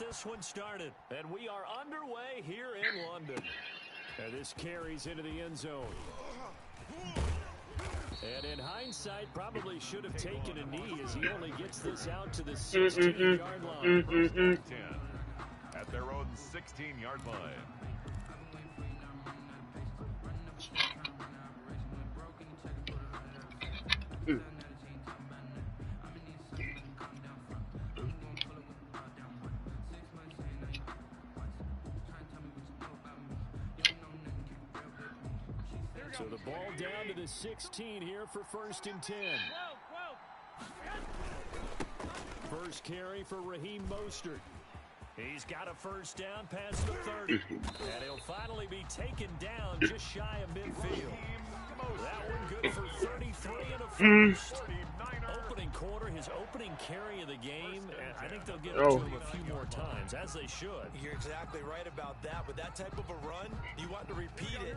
this one started. And we are underway here in London. And this carries into the end zone. And in hindsight, probably should have taken a knee as he only gets this out to the 16-yard line. First and 10 at their own 16-yard line. So the ball down to the 16 here for first and 10. First carry for Raheem Mostert. He's got a first down past the 30. And he'll finally be taken down just shy of midfield. That one good for 33 and a first. Opening quarter, his opening carry of the game. And I think they'll give it to him a few more times, as they should. You're exactly right about that. With that type of a run, you want to repeat it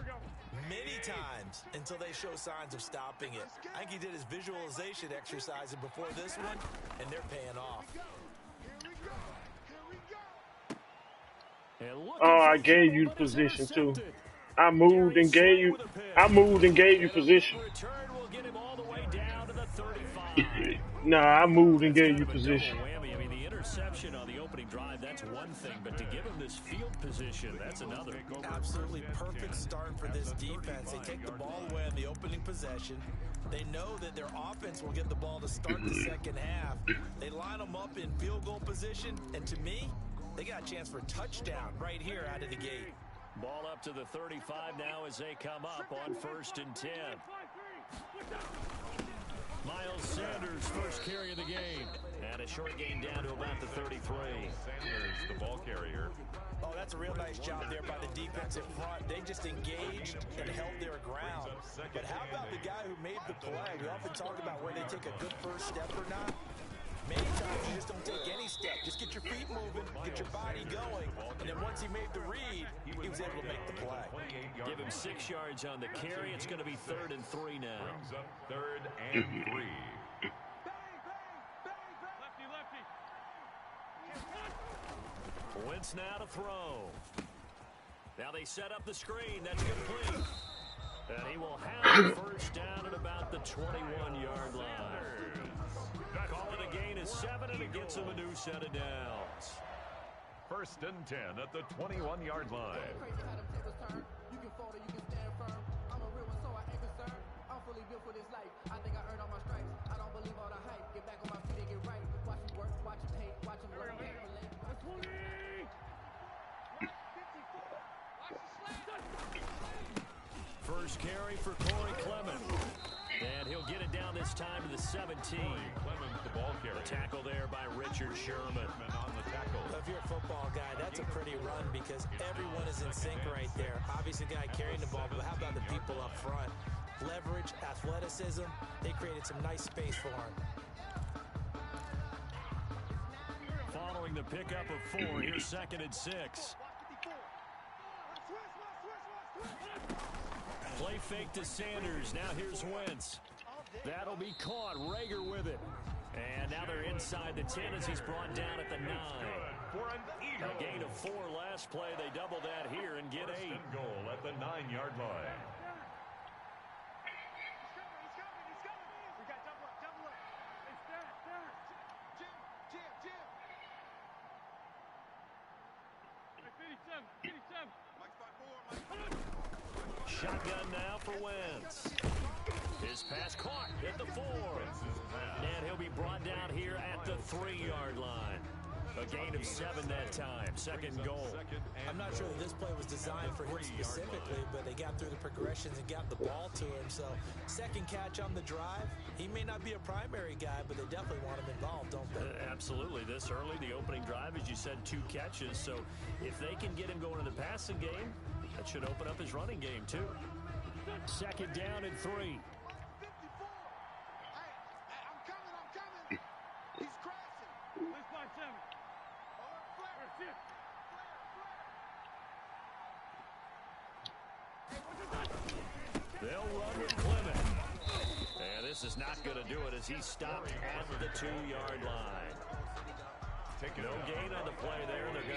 many times until they show signs of stopping it. I think he did his visualization exercise before this one, and they're paying off. Oh, I gave you the position too. I moved and gave you position. Nah, I moved and gave you position. I mean, the interception on the opening drive, that's one thing, but to give him this field position, that's another. Absolutely perfect start for this defense. They take the ball away on the opening possession. They know that their offense will get the ball to start the second half. They line them up in field goal position, and to me, they got a chance for a touchdown right here out of the gate. Ball up to the 35 now as they come up on first and 10. Miles Sanders, first carry of the game. And a short gain down to about the 33. Sanders, the ball carrier. Oh, that's a real nice job there by the defensive front. They just engaged and held their ground. But how about the guy who made the play? We often talk about where they take a good first step or not. Many times you just don't take any step. Just get your feet moving, get your body going. And then once he made the read, he was able to make the play. Give him 6 yards on the carry. It's going to be 3rd and 3 now. Brings up 3rd and 3. Wentz now to throw. Now they set up the screen. That's complete. And he will have the first down at about the 21-yard line. Call it a gain of 7, and it gets him a new set of downs. 1st and 10 at the 21-yard line. First carry for Corey Clement. And he'll get it down this time to the 17. Clemens, the ball carrier. The tackle there by Richard Sherman. On the tackle. If you're a football guy, that's a pretty run because everyone is in sync right there. Obviously, the guy carrying the ball, but how about the people up front? Leverage, athleticism, they created some nice space for him. Following the pickup of 4, here's 2nd and 6. Play fake to Sanders. Now here's Wentz. That'll be caught. Rager with it. And now they're inside the 10 as he's brought down at the 9. A gain of 4 last play. They double that here and get 8. Goal at the 9-yard line. Shotgun now for Wentz. His pass caught at the 4. And he'll be brought down here at the 3-yard line. A gain of 7 that time. 2nd goal. I'm not sure that this play was designed for him specifically, but they got through the progressions and got the ball to him. So, 2nd catch on the drive. He may not be a primary guy, but they definitely want him involved, don't they? Absolutely. This early, the opening drive, as you said, 2 catches. So, if they can get him going in the passing game, that should open up his running game, too. 2nd down and 3. They'll run with Clement. And this is not going to do it as he stopped at the 2-yard line. No gain on the play there. They're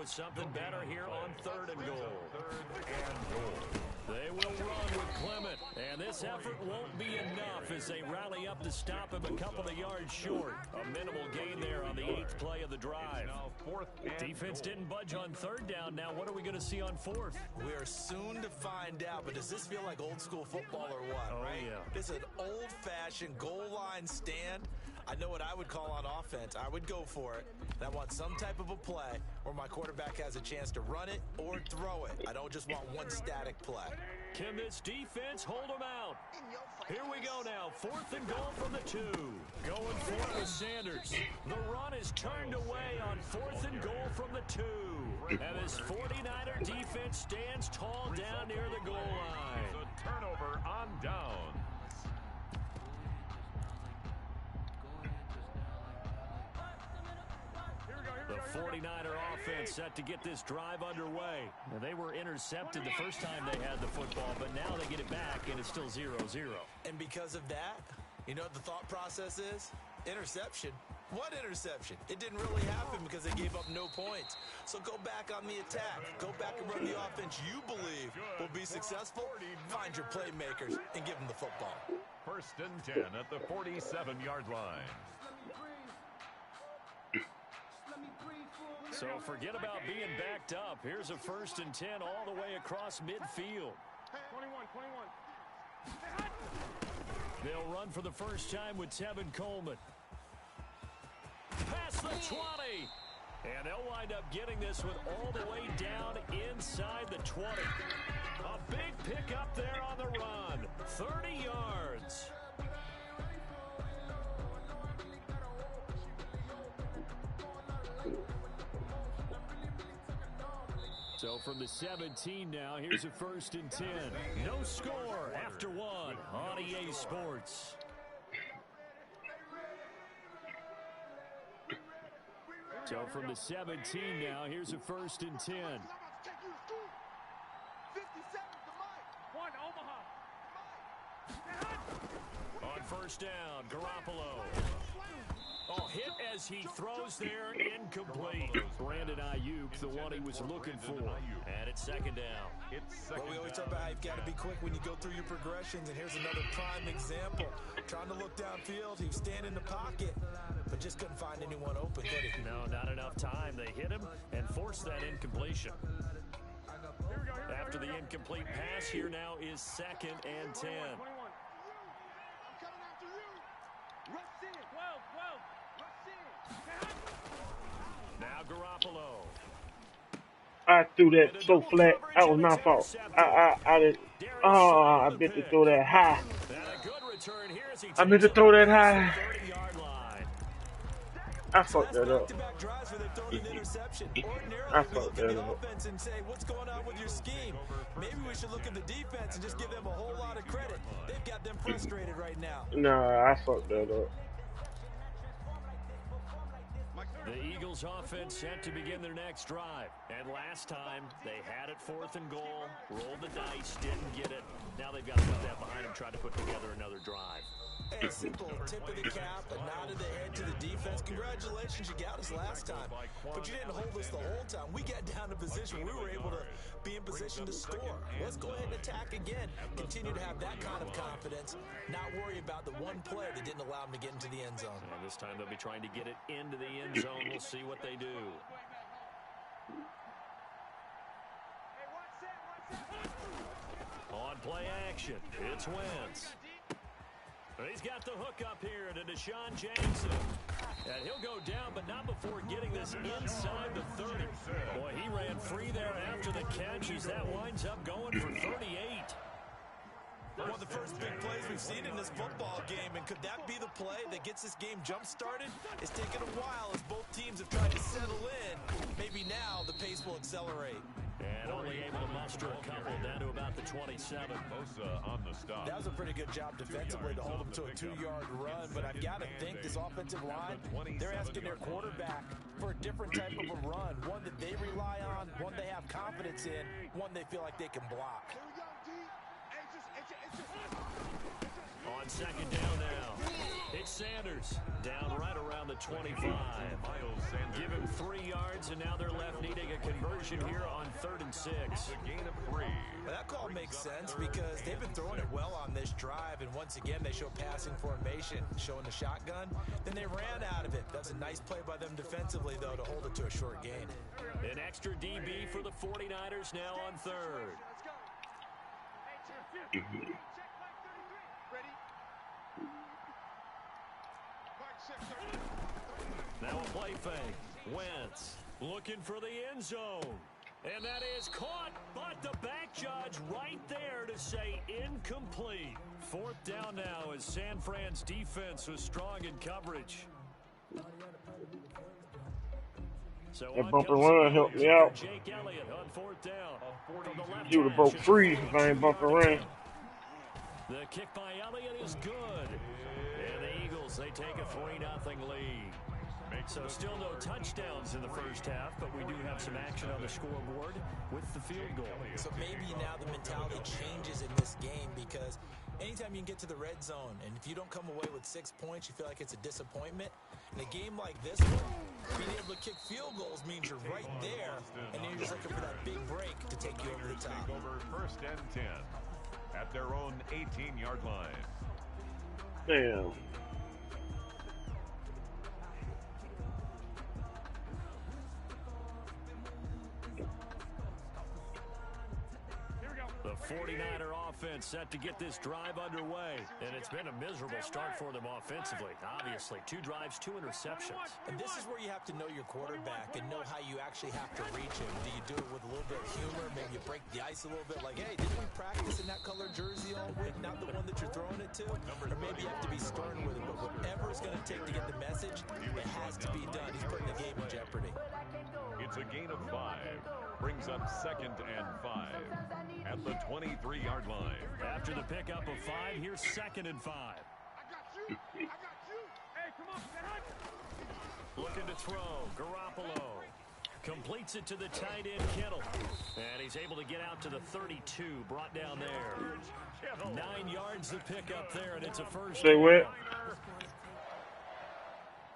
with something better here on 3rd and goal. They will run with Clement, and this effort won't be enough as they rally up to stop him a couple of yards short. A minimal gain there on the 8th play of the drive. Defense didn't budge on 3rd down. Now what are we going to see on 4th? We are soon to find out, but does this feel like old school football or what, right? Yeah. This is an old-fashioned goal line stand. I know what I would call on offense. I would go for it. And I want some type of a play where my quarterback has a chance to run it or throw it. I don't just want one static play. Can this defense hold them out? Here we go now. 4th and goal from the 2. Going for it with Sanders. The run is turned away on 4th and goal from the 2. And this 49er defense stands tall down near the goal line. It's a turnover on down. The 49er offense set to get this drive underway. Now, they were intercepted the first time they had the football, but now they get it back, and it's still 0-0. And because of that, you know what the thought process is? Interception. What interception? It didn't really happen because they gave up no points. So go back on the attack. Go back and run the offense you believe will be successful. Find your playmakers and give them the football. 1st and 10 at the 47-yard line. So forget about being backed up. Here's a 1st and 10 all the way across midfield. 21. They'll run for the first time with Tevin Coleman. Past the 20. And they'll wind up getting this with all the way down inside the 20. A big pickup there on the run. 30 yards. So from the 17 now, here's a 1st and 10. No score after 1 on EA Sports. So from the 17 now, here's a 1st and 10. On 1st down, Garoppolo. Oh, hit as he throws there, incomplete. Brandon Ayuk, the one he was looking for. And it's 2nd down. Well, we always talk about how you've got to be quick when you go through your progressions, and here's another prime example. Trying to look downfield, he was standing in the pocket, but just couldn't find anyone open, could he? No, not enough time. They hit him and forced that incompletion. After the incomplete pass, here now is 2nd and 10. Now Garoppolo. I threw that so flat. That was my fault. I didn't. Oh, I meant to throw that high. I meant to throw that high. I fucked that up. I fucked that up. And say, what's going on with your scheme? Maybe we should look at the defense and just give them a whole lot of credit. They've got them frustrated right now. Nah, I fucked that up. The Eagles offense set to begin their next drive. And last time, they had it 4th and goal, rolled the dice, didn't get it. Now they've got to put that behind them, try to put together another drive. A simple tip of the cap, a nod of the head to the defense. Congratulations, you got us last time. But you didn't hold us the whole time. We got down to position. We were able to be in position to score. Let's go ahead and attack again. Continue to have that kind of confidence. Not worry about the one play that didn't allow them to get into the end zone. And this time they'll be trying to get it into the end zone. We'll see what they do. On play action, it's Wentz. He's got the hook up here to Deshaun Jackson. And he'll go down, but not before getting this inside the 30. Boy, he ran free there after the catch as that winds up going for 38. One of the first big plays we've seen in this football game, and could that be the play that gets this game jump-started? It's taken a while as both teams have tried to settle in. Maybe now the pace will accelerate. And only able to muster a couple down to about the 27. Bosa on the stop. That was a pretty good job defensively to hold them to a 2-yard run, but I've got to think this offensive line, they're asking their quarterback for a different type of a run, one that they rely on, one they have confidence in, one they feel like they can block. On 2nd down now. It's Sanders down right around the 25. Give him 3 yards, and now they're left needing a conversion here on 3rd and 6. A gain of 3. Well, that call makes sense because they've been throwing it well on this drive, and once again they show passing formation, showing the shotgun. Then they ran out of it. That's a nice play by them defensively, though, to hold it to a short gain. An extra DB for the 49ers now on 3rd. Now a play fake. Wentz looking for the end zone. And that is caught, but the back judge right there to say incomplete. 4th down now as San Fran's defense was strong in coverage. So that bumper run helped me out. Jake Elliott on 4th down. He would have broke free if I ain't bumper ran. The kick by Elliott is good. And the Eagles, they take a 3-0 lead. So still no touchdowns in the first half, but we do have some action on the scoreboard with the field goal. So maybe now the mentality changes in this game because anytime you can get to the red zone, and if you don't come away with 6 points, you feel like it's a disappointment. In a game like this one, being able to kick field goals means you're right there, and then you're just looking for that big break to take you over the top. Over 1st and 10 at their own 18-yard line. Damn. The 49er offense set to get this drive underway, and it's been a miserable start for them offensively. Obviously, 2 drives, 2 interceptions. And this is where you have to know your quarterback and know how you actually have to reach him. Do you do it with a little bit of humor? Maybe you break the ice a little bit like, hey, didn't we practice in that color jersey all week, not the one that you're throwing it to? Or maybe you have to be stern with him, but whatever it's going to take to get the message, it has to be done. He's putting the game in jeopardy. It's a gain of 5. Brings up 2nd and 5 at the 23-yard line. After the pickup of 5, here's 2nd and 5. Looking to throw. Garoppolo completes it to the tight end, Kittle. And he's able to get out to the 32, brought down there. 9 yards to pick up there, and it's a first. Say what?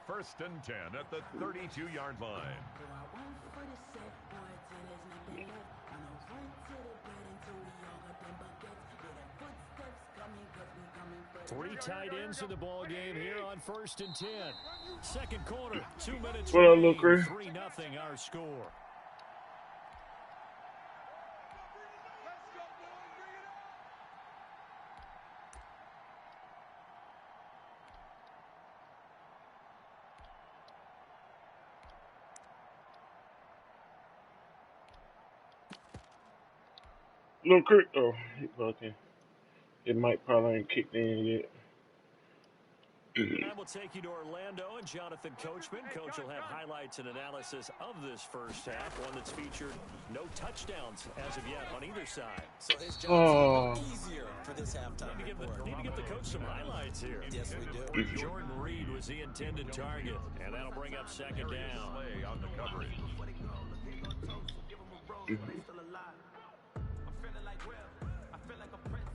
1st and 10 at the 32-yard line. 3 tight ends in the ball game here on 1st and 10. Second quarter, 2 minutes. What up, Lil Chris? 3-0 our score. Lil Chris. Oh, okay. It might probably ain't kicked in yet. And we'll take you to Orlando and Jonathan Coachman. Coach will have highlights and analysis of this first half, one that's featured no touchdowns as of yet on either side. So his job's easier for this halftime. Need to give the coach some highlights here. Yes, we do. Jordan Reed was the intended target, and that'll bring up 2nd down. On the coverage.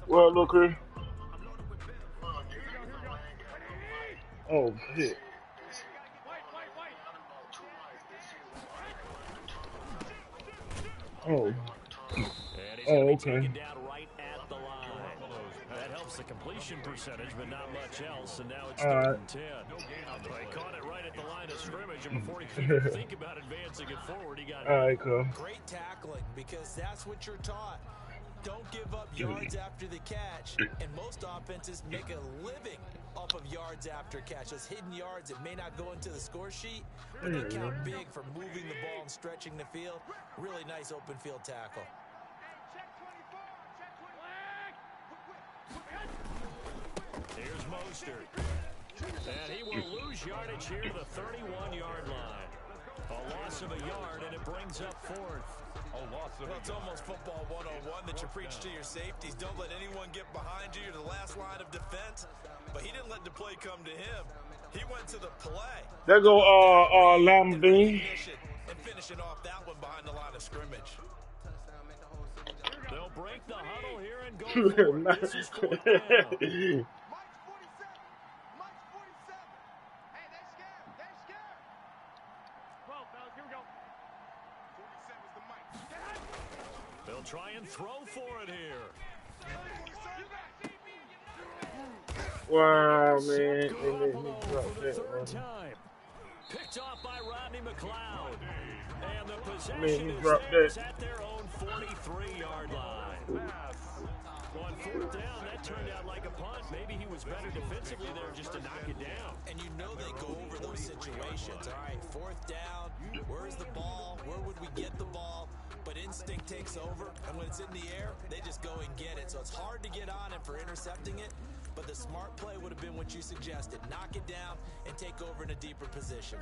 Well, look here. Oh, shit. Oh. Oh, okay. Down right at the line. That helps the completion percentage, but not much else. And now it's 3rd and 10. He caught it right at the line of scrimmage, and before he could even think about advancing it forward, he got all right, cool. Great tackling, because that's what you're taught. Don't give up yards after the catch, and most offenses make a living off of yards after catch. Those hidden yards that may not go into the score sheet, but they count big for moving the ball and stretching the field. Really nice open field tackle. Here's Mostert. And he will lose yardage here to the 31-yard line. A loss of a yard, and it brings up 4th. Well, it's almost football 101 that you preach to your safeties. Don't let anyone get behind you. You're the last line of defense. But he didn't let the play come to him. He went to the play. There go Lamb Bean. And finishing off that one behind the line of scrimmage. They'll break the huddle here and go for it. This is 4th down. They'll try and throw for it here. Wow, man. They made me drop For the that third one. time. Picked off by Rodney McLeod. And the Man, possession he is dropped theirs that. at their own 43-yard line. On fourth down, that turned out like a punt. Maybe he was better defensively there just to knock it down. And you know they go over those situations. All right, fourth down, where's the ball? Where would we get the ball? But instinct takes over, and when it's in the air, they just go and get it. So it's hard to get on him for intercepting it, but the smart play would have been what you suggested. Knock it down and take over in a deeper position.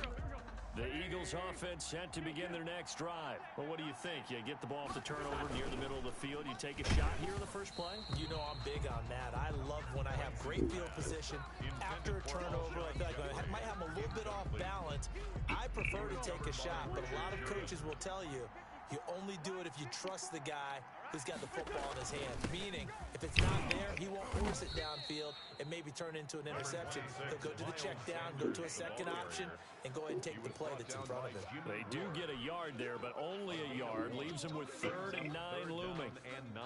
The Eagles offense set to begin their next drive. Well, what do you think? You get the ball off the turnover near the middle of the field. You take a shot here in the first play? You know I'm big on that. I love when I have great field position. After a turnover, I feel like I might have a little bit off balance. I prefer to take a shot, but a lot of coaches will tell you, you only do it if you trust the guy who's got the football in his hand. Meaning, if it's not there, he won't force it downfield and maybe turn into an interception. He'll go to the check down, go to a second option, and go ahead and take the play that's in front of him. They do get a yard there, but only a yard. Leaves them with 3rd and 9 looming. And 9.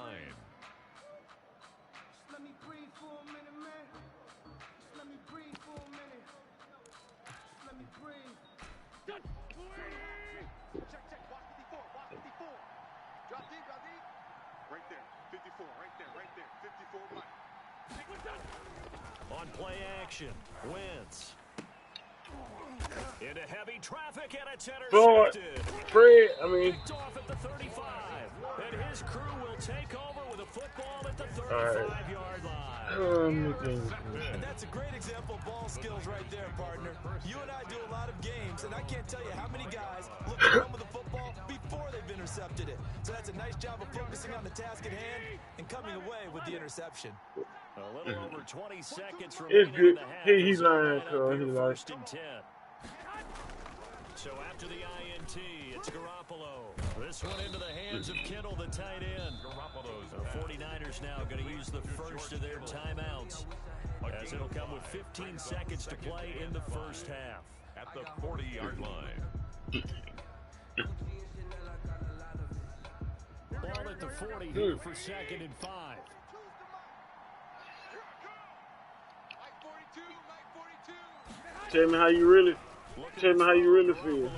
Let me breathe for a minute, man. Just let me breathe for a minute. Just let me breathe. Check, check. Watch 54. Watch 54. Drop deep, drop deep. Right there. 54. Right there. 54 Mike. On play action, Wentz. Into heavy traffic, and it's intercepted. Fred, I mean. Picked off at the 35. And his crew will take over with a football at the 35-yard line. And that's a great example of ball skills right there, partner. You and I do a lot of games, and I can't tell you how many guys look to run with the football before they've intercepted it. So that's a nice job of focusing on the task at hand and coming away with the interception. A little over 20 seconds remaining It's good. in the half. He's lying, cuz. He's lying. 1st and 10. So after the INT, it's Garoppolo. This one into the hands of Kittle, the tight end. The 49ers now going to use the first of their timeouts, as it'll come with 15 seconds to play in the first half. At the 40-yard line. Ball at the 40 here for 2nd and 5. Tell me how you really feel.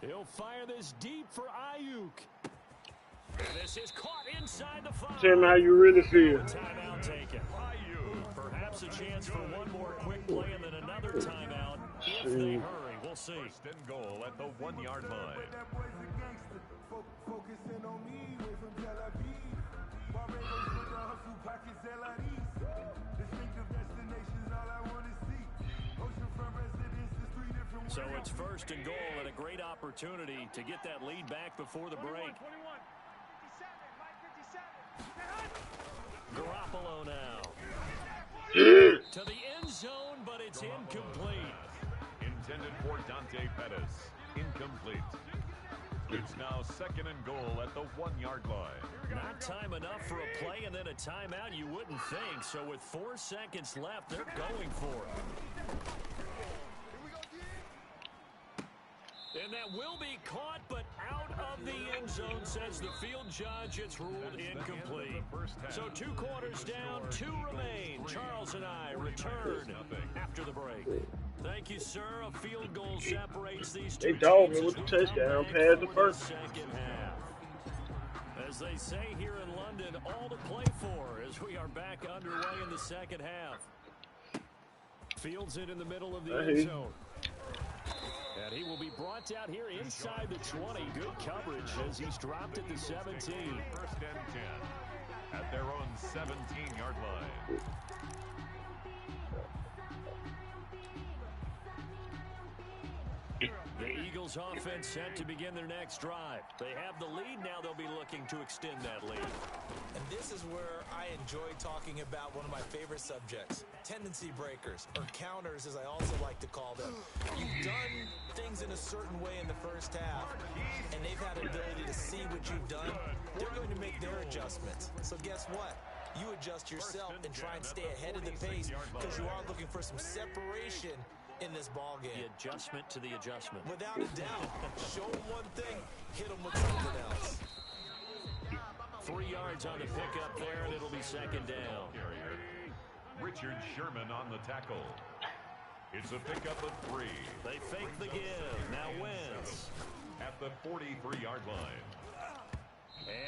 He'll fire this deep for Ayuk. This is caught inside the 5. Tell me how you really feel. Timeout taken. Perhaps a chance for one more quick play and then another timeout if they hurry. We'll see. 1st and goal at the 1-yard line. Focusing on me, way from Tel Aviv. Barbados with the hustle pockets, LIDs. Distinctive destinations, all I want to see. Oceanfront residences, 3 different. So it's 1st and goal and a great opportunity to get that lead back before the break. 21. Garoppolo now. To the end zone, but it's incomplete. Intended for Dante Pettis. Incomplete. It's now 2nd and goal at the 1-yard line. Not time enough for a play and then a timeout, you wouldn't think. So with 4 seconds left, they're going for it. And that will be caught, but out of the end zone, says the field judge. It's ruled incomplete. So 2 quarters down, 2 remain. Charles and I return after the break. Thank you, sir. A field goal separates these two. They dogged me teams with the as we touchdown come pass back the for first. second half. As they say here in London, all to play for as we are back underway in the second half. Fields it in the middle of the end zone. And he will be brought down here inside the 20. Good coverage as he's dropped at the 17. 1st and 10 at their own 17-yard line. The Eagles offense set to begin their next drive. They have the lead. Now they'll be looking to extend that lead. And this is where I enjoy talking about one of my favorite subjects, tendency breakers, or counters as I also like to call them. You've done things in a certain way in the first half, and they've had an ability to see what you've done. They're going to make their adjustments. So guess what? You adjust yourself and try and stay ahead of the pace because you are looking for some separation in this ball game. The adjustment to the adjustment. Without a doubt. Show them one thing, hit them with something else. 3 yards on the pickup there, and it'll be second down. Richard Sherman on the tackle. It's a pickup of 3. They fake the give. Now Wentz. At the 43-yard line.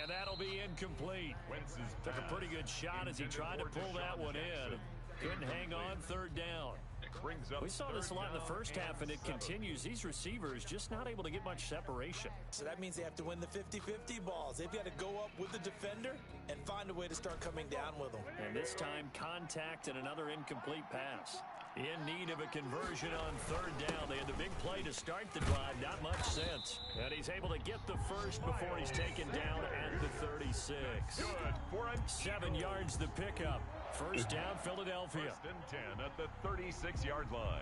And that'll be incomplete. Wentz took a pretty good shot as he tried to pull that one in. Couldn't hang on, third down. We saw this a lot in the first half, and it continues. These receivers just not able to get much separation. So that means they have to win the 50-50 balls. They've got to go up with the defender and find a way to start coming down with them. And this time, contact and another incomplete pass. In need of a conversion on third down. They had the big play to start the drive. Not much sense. And he's able to get the first before he's taken down at the 36. 7 yards the pickup. First down, Philadelphia. First and 10 at the 36-yard line.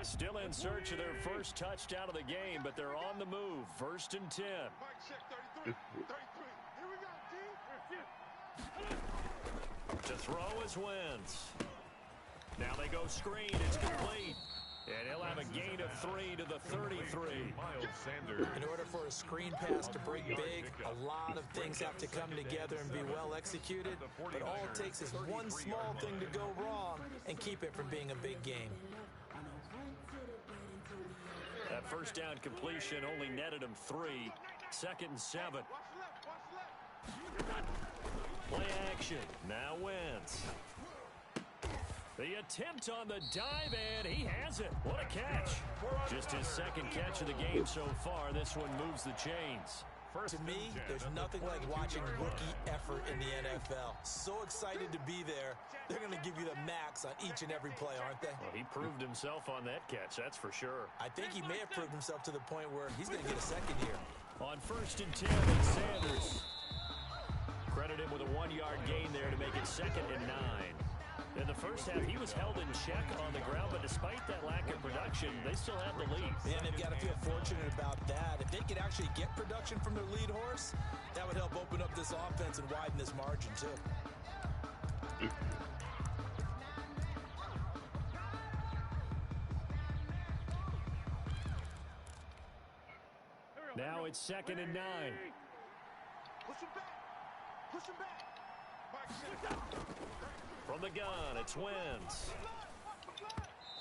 Still in search of their first touchdown of the game, but they're on the move. First and 10. Mike, check 33. 33. Here we go, D. To throw is Wentz. Now they go screen. It's complete. And he'll have a gain of 3 to the 33. Miles Sanders. In order for a screen pass to break big, a lot of things have to come together and be well executed. But all it takes is one small thing to go wrong and keep it from being a big game. That first down completion only netted him 3. Second and 7. Play action. Now Wentz. The attempt on the dive, and he has it. What a catch. Just his second catch of the game so far. This one moves the chains. To me, there's nothing like watching rookie effort in the NFL. So excited to be there. They're going to give you the max on each and every play, aren't they? Well, he proved himself on that catch, that's for sure. I think he may have proved himself to the point where he's going to get a second here. On first and 10, it's Sanders. Credit him with a 1-yard gain there to make it second and 9. In the first half, he was held in check on the ground, but despite that lack of production, they still have the lead. And they've got to feel fortunate about that. If they could actually get production from their lead horse, that would help open up this offense and widen this margin, too. Now it's second and 9. Push him back. Push him back. Mike, check. From the gun, it's Wentz.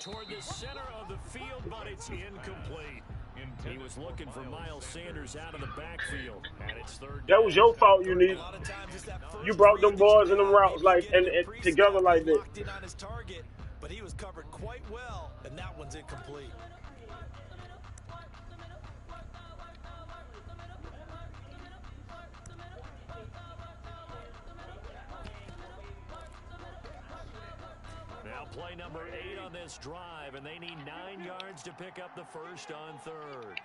Toward the center of the field, but it's incomplete. He was looking for Miles Sanders out of the backfield, and it's third down. That was your fault, you need. You brought them boys and them routes like and together like that. Locked in on his target, but he was covered quite well, and that one's incomplete. Now play number 8 on this drive, and they need 9 yards to pick up the first on third.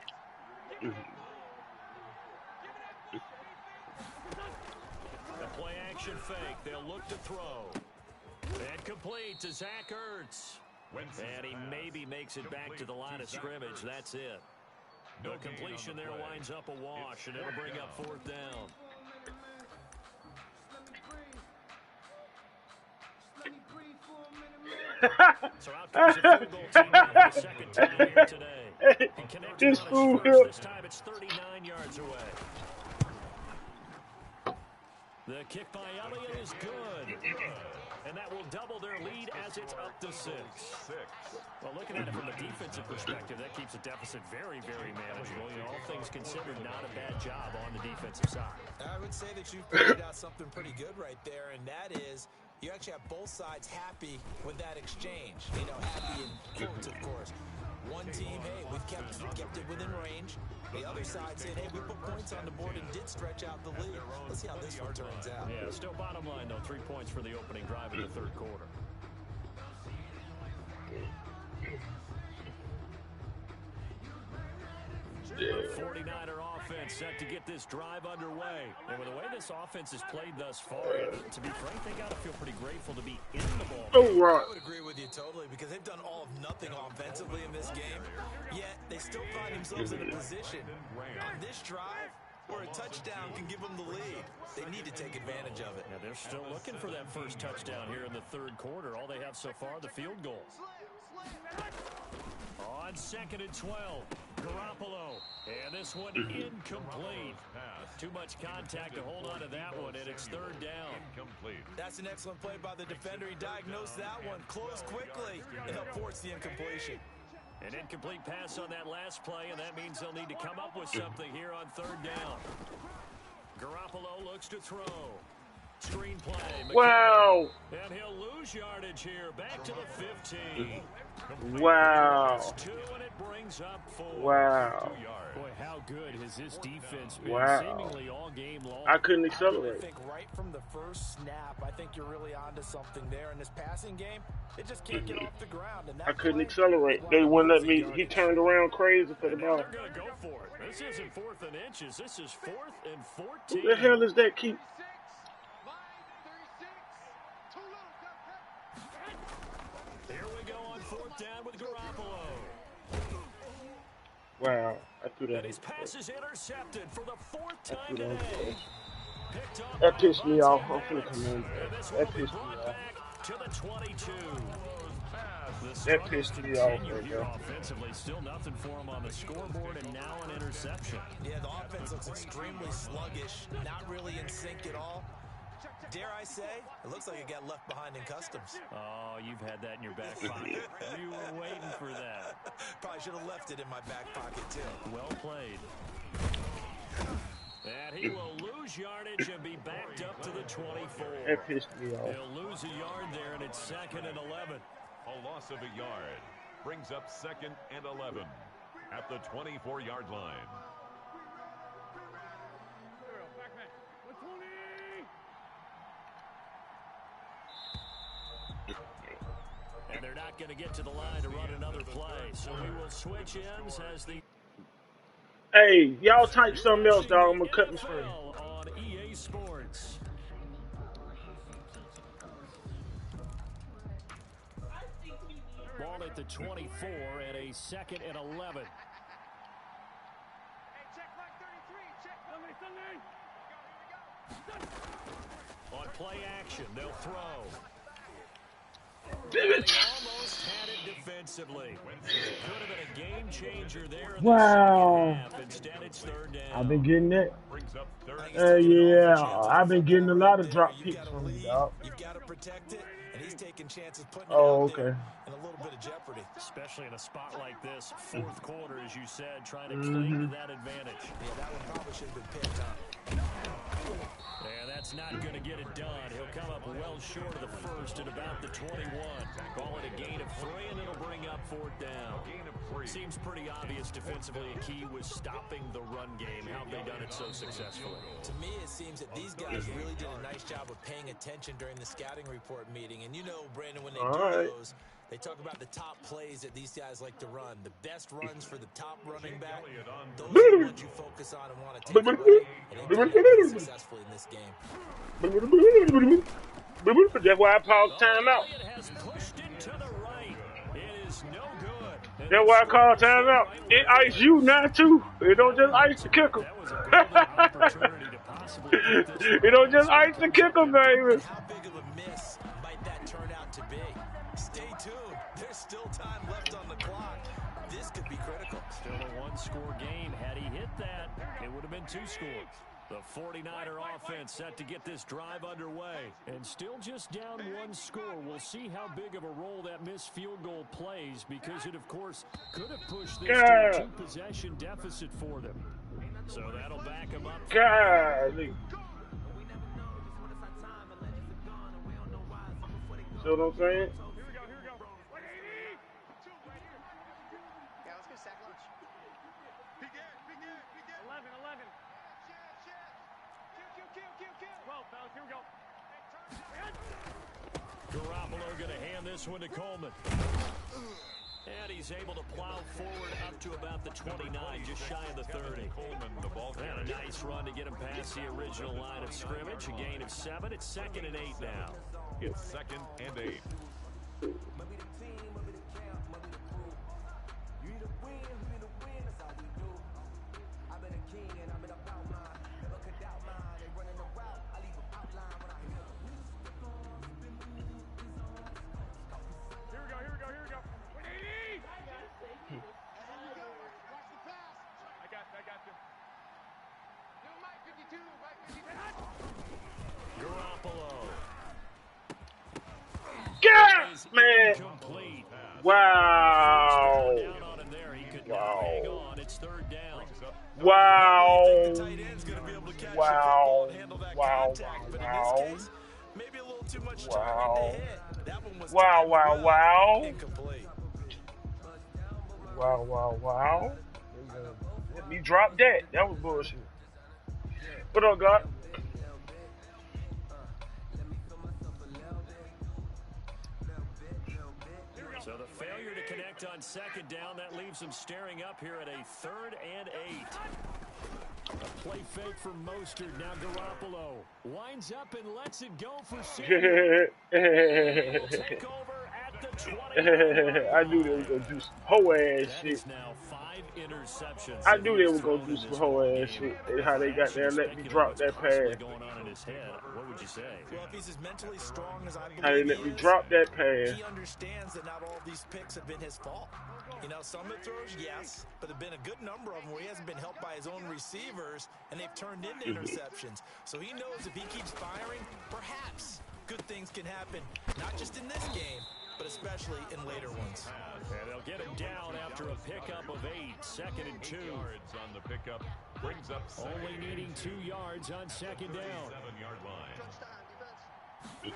A play action fake. They'll look to throw. And complete to Zach Ertz. And he maybe makes it back to the line of scrimmage. That's it. No completion there winds up a wash, and it'll bring up fourth down. So out comes the field goal team for the second time here today. He connected This on fool his here. first. This time it's 39 yards away. The kick by Elliott is good. And that will double their lead as it's up to 6. Well, looking at it from a defensive perspective, that keeps the deficit very, very manageable. You know, all things considered, not a bad job on the defensive side. I would say that you've figured out something pretty good right there, and that is you actually have both sides happy with that exchange. You know, happy in quotes, of course. One team, hey, we've kept it within range. The other side saying, hey, we put points on the board and did stretch out the lead. Let's see how this one turns out. Yeah, still bottom line, though, 3 points for the opening drive in the third quarter. The 49er offense set to get this drive underway. And with the way this offense has played thus far, to be frank, they got to feel pretty grateful to be in the ball. Oh, right. I would agree with you totally because they've done all of nothing offensively in this game, yet they still find themselves in a position on this drive where a touchdown can give them the lead. They need to take advantage of it. Now, they're still looking for that first touchdown here in the third quarter. All they have so far, the field goal. On On 2nd and 12, Garoppolo. And this one incomplete. Too much contact to hold on to that one, and it's 3rd down. Incomplete. That's an excellent play by the defender. He diagnosed that one, closed quickly, and helped force the incompletion. An incomplete pass on that last play, and that means they'll need to come up with something here on 3rd down. Garoppolo looks to throw. Screen play. Wow. And he'll lose yardage here. Back to the 15. Wow. That's 2, and it brings up 4. Wow. 2 yards. Boy, how good has this defense been? Wow. Seemingly all game long. I couldn't I accelerate. think right from the first snap, I think you're really onto something there. In this passing game, it just can't get off the ground. And that I couldn't play, accelerate. They wouldn't let me. He turned around crazy for the And now ball. they're going to go for it. This isn't 4th and inches. This is 4th and 14. Who the hell is that keep? Here we go on 4th down with Garoppolo. Wow. I threw that. And his pass is intercepted for the 4th time threw that. today. Picked up That by pissed me off. I'm Devontae finna come in. And this That will be pissed me brought off. back to the 22. The That struggles pissed me off continue right here there. offensively. Still nothing for him on the scoreboard, and now an interception. Yeah, the offense looks extremely sluggish, not really in sync at all. Dare I say, it looks like it got left behind in customs. Oh, you've had that in your back pocket. You were waiting for that. Probably should have left it in my back pocket, too. Well played. And he will lose yardage and be backed up to the 24. That pissed me off. He'll lose a yard there, and it's 2nd and 11. A loss of a yard brings up 2nd and 11 at the 24-yard line. And they're not going to get to the line to run another play. So we will switch ends as the... Hey, y'all type something else, dog. I'm gonna cut the screen. On EA Sports. Ball at the 24 and a 2nd and 11. On play action, they'll throw. Damn it. They almost had it defensively. Could have been a game changer there in Wow. the 2nd half. Instead, it's 3rd down. I've been getting that. Brings up 3rd. Yeah, I've been getting a lot of drop kicks from you, dog. You've got to protect it, and he's taking chances putting it Oh, out there okay. in a little bit of jeopardy. Especially in a spot like this, 4th quarter, as you said, trying to cling to that advantage. Yeah, that one probably should have been picked up. And that's not going to get it done. He'll come up well short of the first at about the 21. Call it a gain of 3, and it'll bring up 4th down. Gain of 3. Seems pretty obvious defensively a key was stopping the run game. How have they done it so successfully? To me, it seems that these guys really did a nice job of paying attention during the scouting report meeting. And you know, Brandon, when they do right. those, they talk about the top plays that these guys like to run. The best runs for the top running back. Those are the ones you focus on and want to take away. And they did it successfully in this game. That's why I paused timeout. It has pushed it to the right. It is no good. That's why I called timeout. It ice you now too. It don't just ice the kicker. That was a golden opportunity to possibly put this It don't just ice the kicker, baby. How big of a miss might that turn out to be? Stay tuned. There's still time left on the clock. This could be critical. Still a one-score game. Had he hit that, it would have been 2 scores. The 49er offense set to get this drive underway. And still just down 1 score. We'll see how big of a role that missed field goal plays because it, of course, could have pushed this to a 2-possession deficit for them. So that'll back them up. Golly. See what I'm saying? Yeah, let's go sack lunch. Big Ed. 11. Kill. 12, fellas, here we go. Garoppolo going to hand this one to Coleman. And he's able to plow forward up to about the 29, just shy of the 30. Coleman, the ball And a nice run to get him past the original line of scrimmage. A gain of 7. It's 2nd and 8 now. It's 2nd and 8. Here we go. Wow. Wow. It's third down. Wow. The tight end's going to be able to catch the Wow. football and handle that Wow. contact. But in Wow. this case, maybe a little too much target Wow. to hit. That one was Wow. timed Wow. well. Wow. Incomplete. Wow. Wow. Wow. Let me drop that. That was bullshit. What up, God? So the failure to connect on second down, that leaves them staring up here at a 3rd and 8. A play fake for Mostert. Now Garoppolo winds up and lets it go for Sanders. Take over at the 20. I knew they were gonna do some hoe ass That shit. is now 5 interceptions. I that knew he they has were gonna thrown do in some this hoe ball ass game. shit. They how they got there and let me drop that Possibly pass. going on in his head. What would you say? Well, if he's as mentally strong as I How they believe let he me is, drop that pass. he understands that not all these picks have been his fault. You know, some of the throws, yes, but there have been a good number of them where he hasn't been helped by his own receivers, and they've turned into interceptions. So he knows if he keeps firing, perhaps good things can happen, not just in this game, but especially in later ones. And they'll get him down after a pickup of 8. 2nd and 2. 8 yards on the pickup. Brings up Only needing 2 yards on second down. 7-yard line.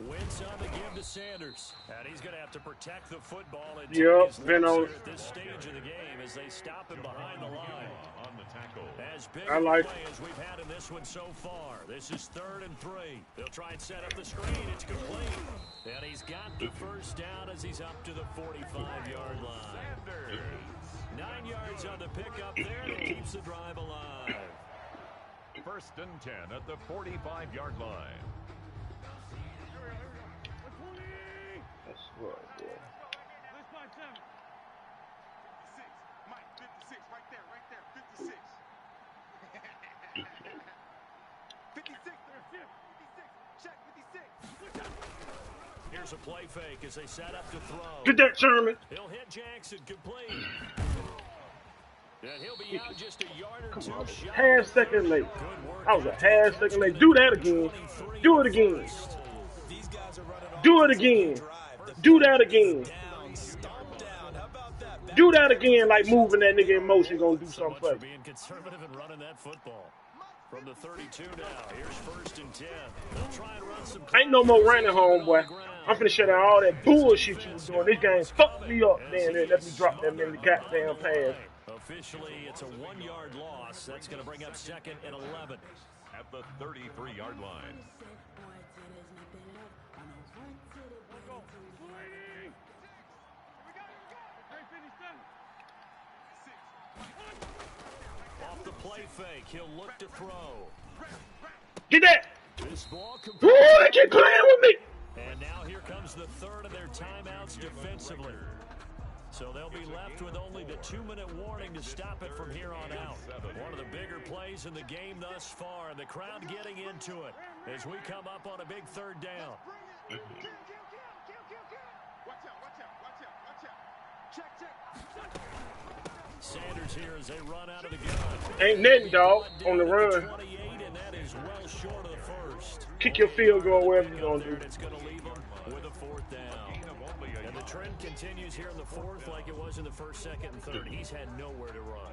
Wentz on the give to Sanders. And he's going to have to protect the football and Yep, take his been licks on. here at this stage of the game as they stop him behind the line. On the tackle. As big I a like- play as we've had in this one so far. This is 3rd and 3. They'll try and set up the screen. It's complete. And he's got the first down as he's up to the 45-yard line. 9 yards on the pickup there. That keeps the drive alive. 1st and 10 at the 45-yard line. That's what, boy. 56. Mike, 56. Right there. 56. 56. 56. Check 56. Here's a play fake as they set up to throw. Get that, Sherman. He'll hit Jackson complete. And he'll be out just a yard or two shy. Half second late. Good work. I was a half second late. Do that again. Do it again. These guys are running off Do it again. Do that again. down, stomp down. How about that? Do that again like moving that nigga in motion gonna do So something much for for you. being conservative and running that football. From the 32 now, here's 1st and 10. They'll try and run some. Ain't no more running, homeboy. I'm finna shut down all that bullshit you was doing. This game fucked me up, man. Let me drop that many goddamn pass. Officially, it's a 1-yard loss. That's going to bring up 2nd and 11. At the 33-yard line. Off the play fake, he'll look to throw. Get that! This ball Ooh, complete. they keep playing with me! And now here comes the 3rd of their timeouts defensively. So they'll be left with only the 2-minute warning to stop it from here on out. One of the bigger plays in the game thus far, and the crowd getting into it as we come up on a big 3rd down. Watch out. Watch out. Watch out. Watch out. Check. Sanders here as they run out of the gun. Ain't nothing, dog, on the run. 28, and that is well short of the first. Kick your field goal wherever you're gonna do. And it's going to leave them with a 4th down. And the trend continues here in the 4th like it was in the 1st, 2nd, and 3rd. He's had nowhere to run.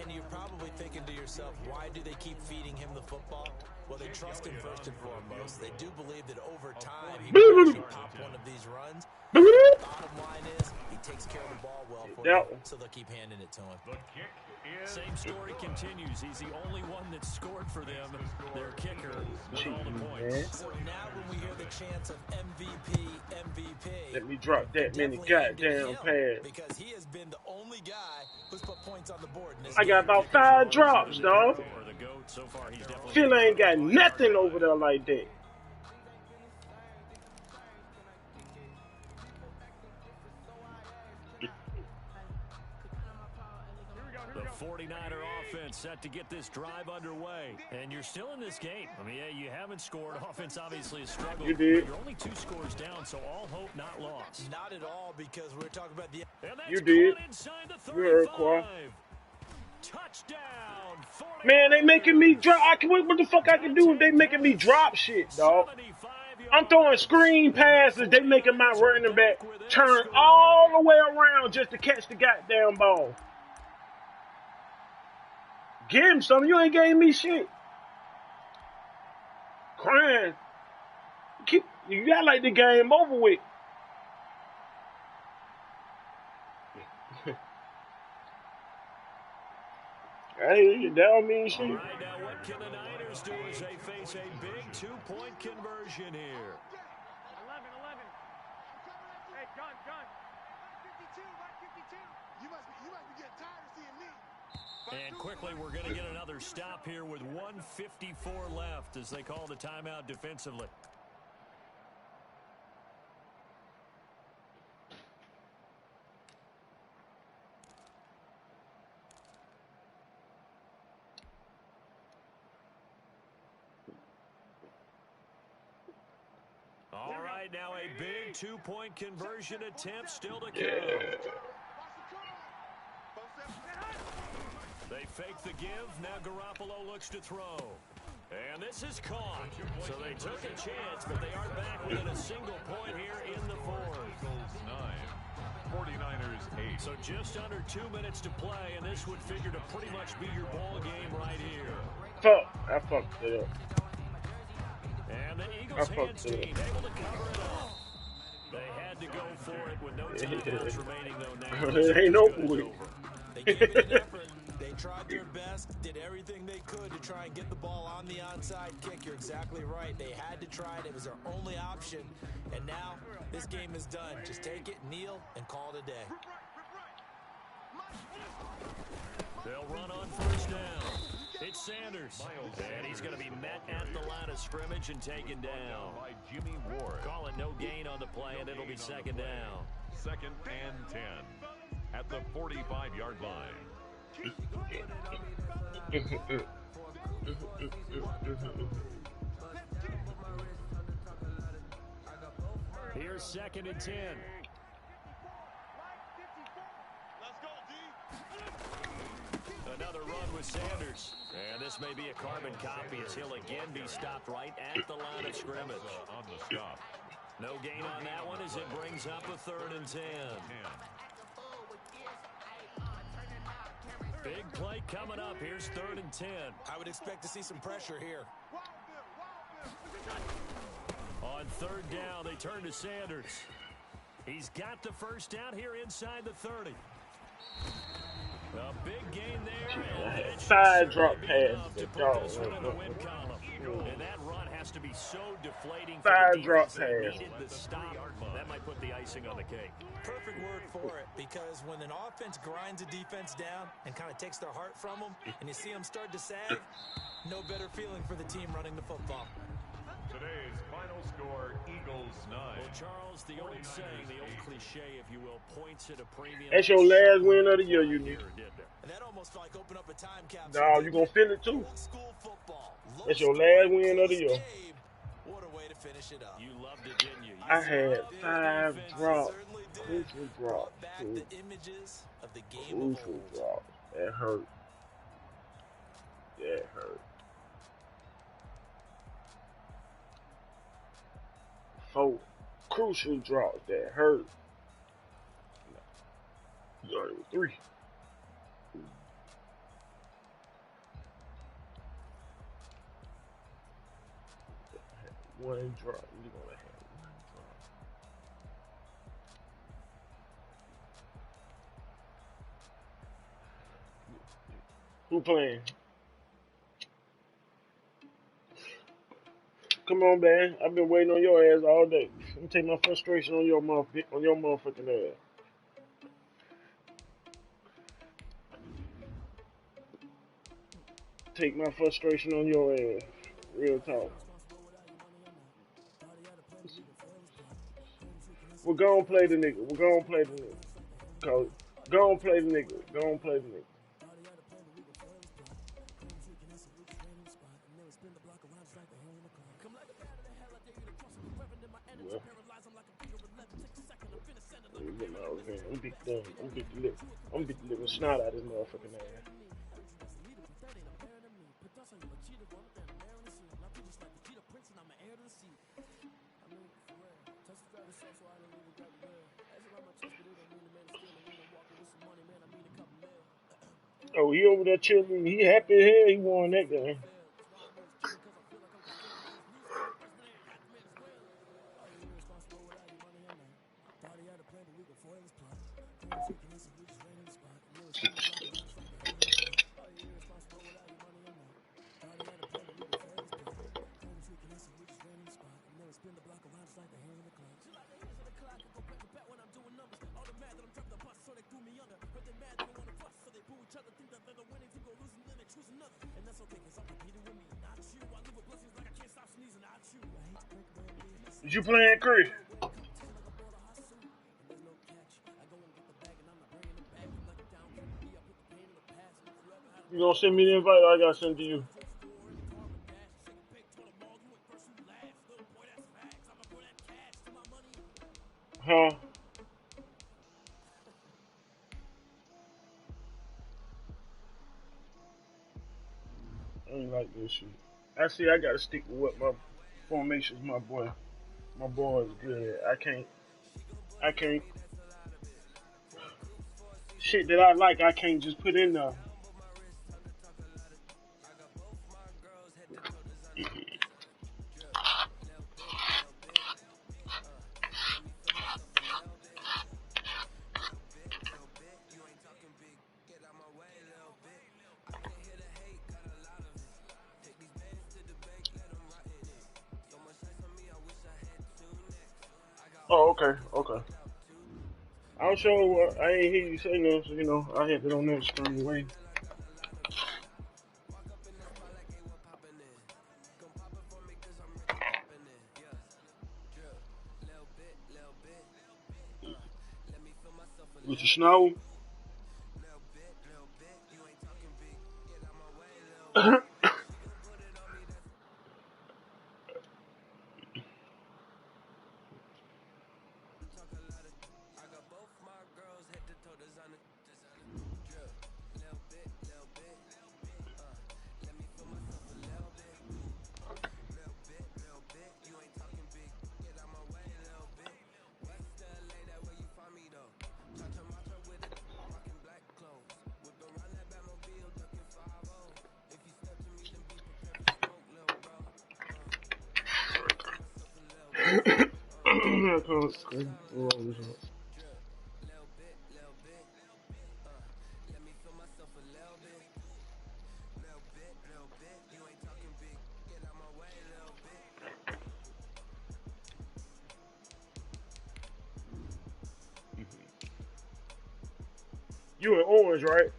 And you're probably thinking to yourself, why do they keep feeding him the football? Well, they trust him first and foremost. They do believe that over time he will actually pop one of these runs. Bottom line is, he takes care of the ball well for That them, one. so they'll keep handing it to him. The kick is Same story continues. He's the only one that scored for them, their kicker, with all the points. So now when we hear the chants of MVP, Let me drop that many definitely aimed at goddamn him pads. because he has been the only guy who's put points on the board in this I got game. about 5 drops, dog. For the GOAT, so far he's definitely Phil ain't got nothing over there like that. the 49er offense set to get this drive underway. And you're still in this game. I mean, yeah, you haven't scored. Offense obviously has struggled. You did. But you're only 2 scores down, so all hope not lost. Not at all, because we're talking about the And that's You did. caught inside the You heard, 35. Qua. Touchdown. 49ers. Man, they making me drop. What the fuck I can do if they making me drop shit, dog? 75 I'm throwing screen passes. They making my running back turn all the way around just to catch the goddamn ball. Give him something. You ain't gave me shit. Crying. You got like the game over with. Hey, that don't mean shit. All right, now what can the Niners do as they face a big two-point conversion here? 11. Hey, gun. 52, right 52. You must be getting tired of seeing me. And quickly, we're going to get another stop here with 1:54 left as they call the timeout defensively. All right, now a big two-point conversion attempt still to come. They fake the give. Now Garoppolo looks to throw. And this is caught. So they took a chance, but they are back within a single point here in the fourth. Eagles 9, 49ers 8. So just under 2 minutes to play, and this would figure to pretty much be your ball game right here. I fucked it up. And the Eagles hands team able to cover it up. They had to go for it with no timeouts remaining, though. Now It ain't over with. They gave it an effort. They tried their best, did everything they could to try and get the ball on the onside kick. You're exactly right. They had to try it. It was their only option. And now this game is done. Just take it, kneel, and call it a day. They'll run on first down. It's Sanders. And he's going to be met at the line of scrimmage and taken down. By Jimmy Ward. Call it no gain on the play, and it'll be second down. 2nd and 10 at the 45-yard line. Here's 2nd and 10. Another run with Sanders. And this may be a carbon copy as he'll again be stopped right at the line of scrimmage. On the stop. No gain on that one as it brings up a 3rd and 10. Big play coming up. Here's 3rd and 10. I would expect to see some pressure here. On 3rd down, they turn to Sanders. He's got the first down here inside the 30. A big gain there. Side drop pass. To put this one in the win column. And that run has to be so deflating for Side the drop defense that pass. needed the stop. That might put the icing on the cake. Perfect word for it, because when an offense grinds a defense down and kind of takes their heart from them, and you see them start to sag, no better feeling for the team running the football. Today's final score, Eagles 9. Well, Charles, the old saying, the old cliche, if you will, points at a premium. That's your last win of the year, you need. And that almost like open up a time capsule. No, you gonna feel it too. School football. That's your last win of the year. What a way to finish it up. You loved it, didn't you? I had 5 drops. Crucial drops. Back the images of the game of Crucial old. drops. That hurt. That hurt. 4 crucial drops that hurt. No, it was 3. One drop. You're gonna have 1 drop. Who playing? Come on, man. I've been waiting on your ass all day. Let me take my frustration on your motherfucking ass. Take my frustration on your ass. Real talk. We're gonna play the nigga. We're gonna play the nigga. Go on play the nigga. Go on play the nigga. I'm beat the living snot out of this motherfucking ass. Oh, he over there chilling. He happy as hell he won that game. Is you playing Chris? You gonna send me the invite or I gotta send it to you? Huh? I ain't like this shit. I see I gotta stick with what my formations my boy is good at. I can't shit that I like I can't just put in there. Oh, okay, okay. I'll show. I ain't hear you say nothing, so you know I had it on that straight away. With the snow. You in orange, right?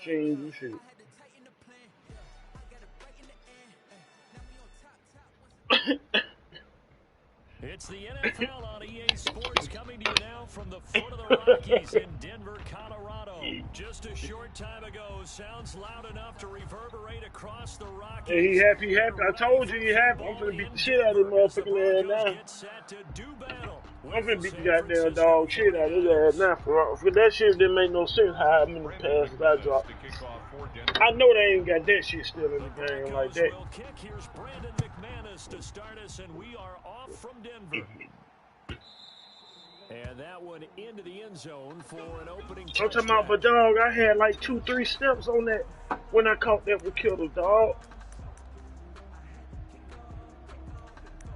Change your shit. It's the NFL on EA Sports coming to you now from the foot of the Rockies in Denver, Colorado. Just a short time ago, sounds loud enough to reverberate across the Rockies. Hey, he happy. I told you he happy. I'm finna beat the shit out of his motherfucking ass now. I'm finna beat the goddamn dog shit out of his ass now. For that shit didn't make no sense how many passes I dropped. I know they ain't got that shit still in the game like that. Here's Brandon McManus to start us, and we are off from Denver. And that one into the end zone for an opening touchdown. I'm talking about, but dog, I had like 2-3 steps on that when I caught that with Kittle, dog.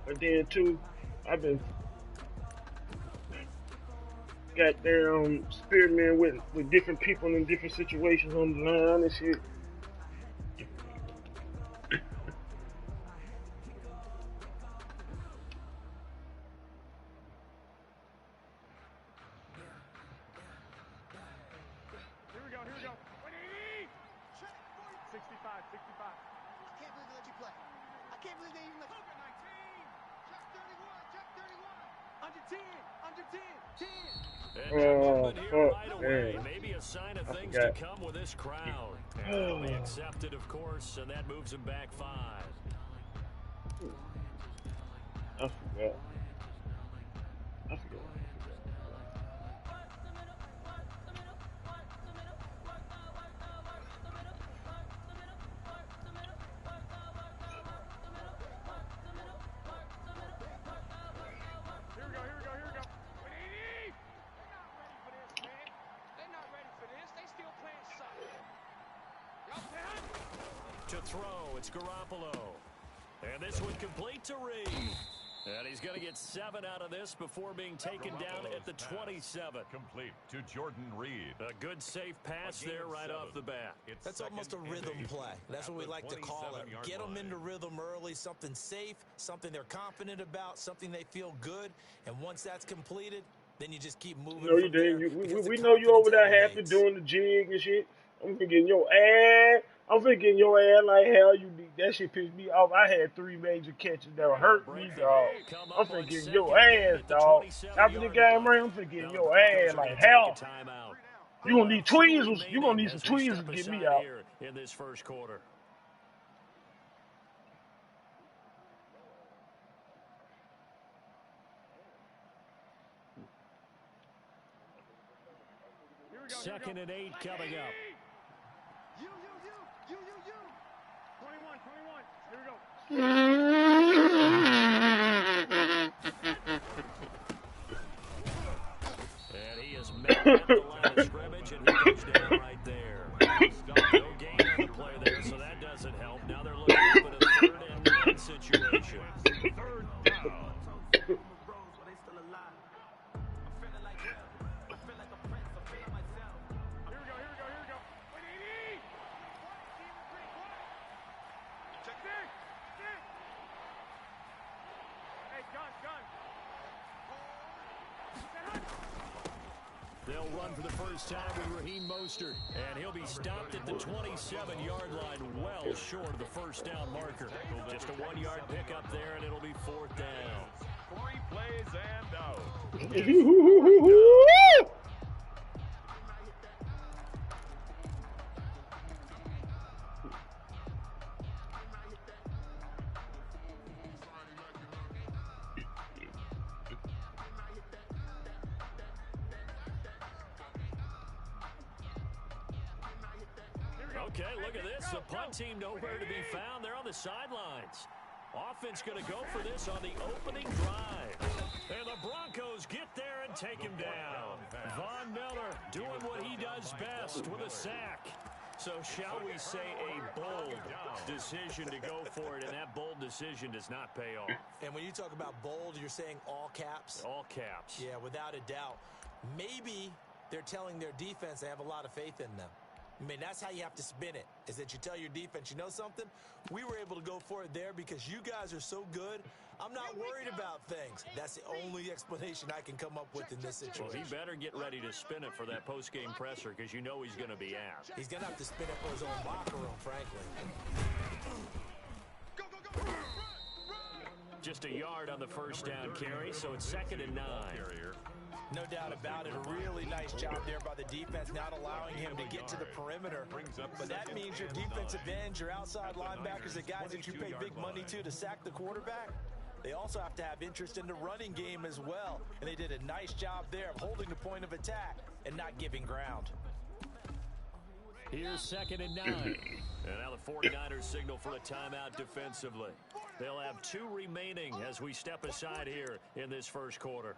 And then too, I've been goddamn experimenting with different people in different situations on the line and shit. Here we go. 65. I can't believe they let you play. I can't believe they even let you. Check 31. And movement here fuck, right away. man. Maybe a sign of I things forgot. to come with this crowd. And it'll be accepted, of course, and that moves him back 5. I forgot. I forgot. To throw, it's Garoppolo. And this one complete to Reed. And he's going to get 7 out of this before being taken down at the 27. Complete to Jordan Reed. A good safe pass there right off the bat. That's almost a rhythm play. That's what we like to call it. Get them into rhythm early, something safe, something they're confident about, something they feel good. And once that's completed, then you just keep moving. No, you didn't. We know you over there half doing the jig and shit. I'm thinking your ass. I'm thinking your ass like hell. You did that shit pissed me off. I had 3 major catches that hurt me, dog. I'm thinking your ass, dog. After the game ran, I'm thinking your ass like hell. You gonna need tweezers. You gonna need some tweezers to get me out. In this first quarter. Second and 8 coming up. You. 21. Here we go. And he is met at the line of scrimmage, and he goes down right there. No gain on the play there, so that doesn't help. Now they're looking up at a 3rd and 9 situation. 3rd down. They'll run for the first time with Raheem Mostert, and he'll be stopped at the 27-yard line, well short of the first down marker. Just a 1-yard pickup there, and it'll be 4th down. 3 plays and out. Okay, look at this. The punt team nowhere to be found. They're on the sidelines. Offense going to go for this on the opening drive. And the Broncos get there and take him down. Von Miller doing what he does best with a sack. So shall we say a bold decision to go for it, and that bold decision does not pay off. And when you talk about bold, you're saying all caps? All caps. Yeah, without a doubt. Maybe they're telling their defense they have a lot of faith in them. I mean, that's how you have to spin it, is that you tell your defense, you know something? We were able to go for it there because you guys are so good. I'm not worried about things. That's the only explanation I can come up with in this situation. Well, he better get ready to spin it for that post-game presser because you know he's going to be asked. He's going to have to spin it for his own locker room, frankly. Just a yard on the first down carry, so it's 2nd and 9. No doubt about it. A really nice job there by the defense, not allowing him to get to the perimeter. But that means your defensive ends, your outside linebackers, the guys that you pay big money to sack the quarterback, they also have to have interest in the running game as well. And they did a nice job there of holding the point of attack and not giving ground. Here's 2nd and 9. And now the 49ers signal for a timeout defensively. They'll have 2 remaining as we step aside here in this first quarter.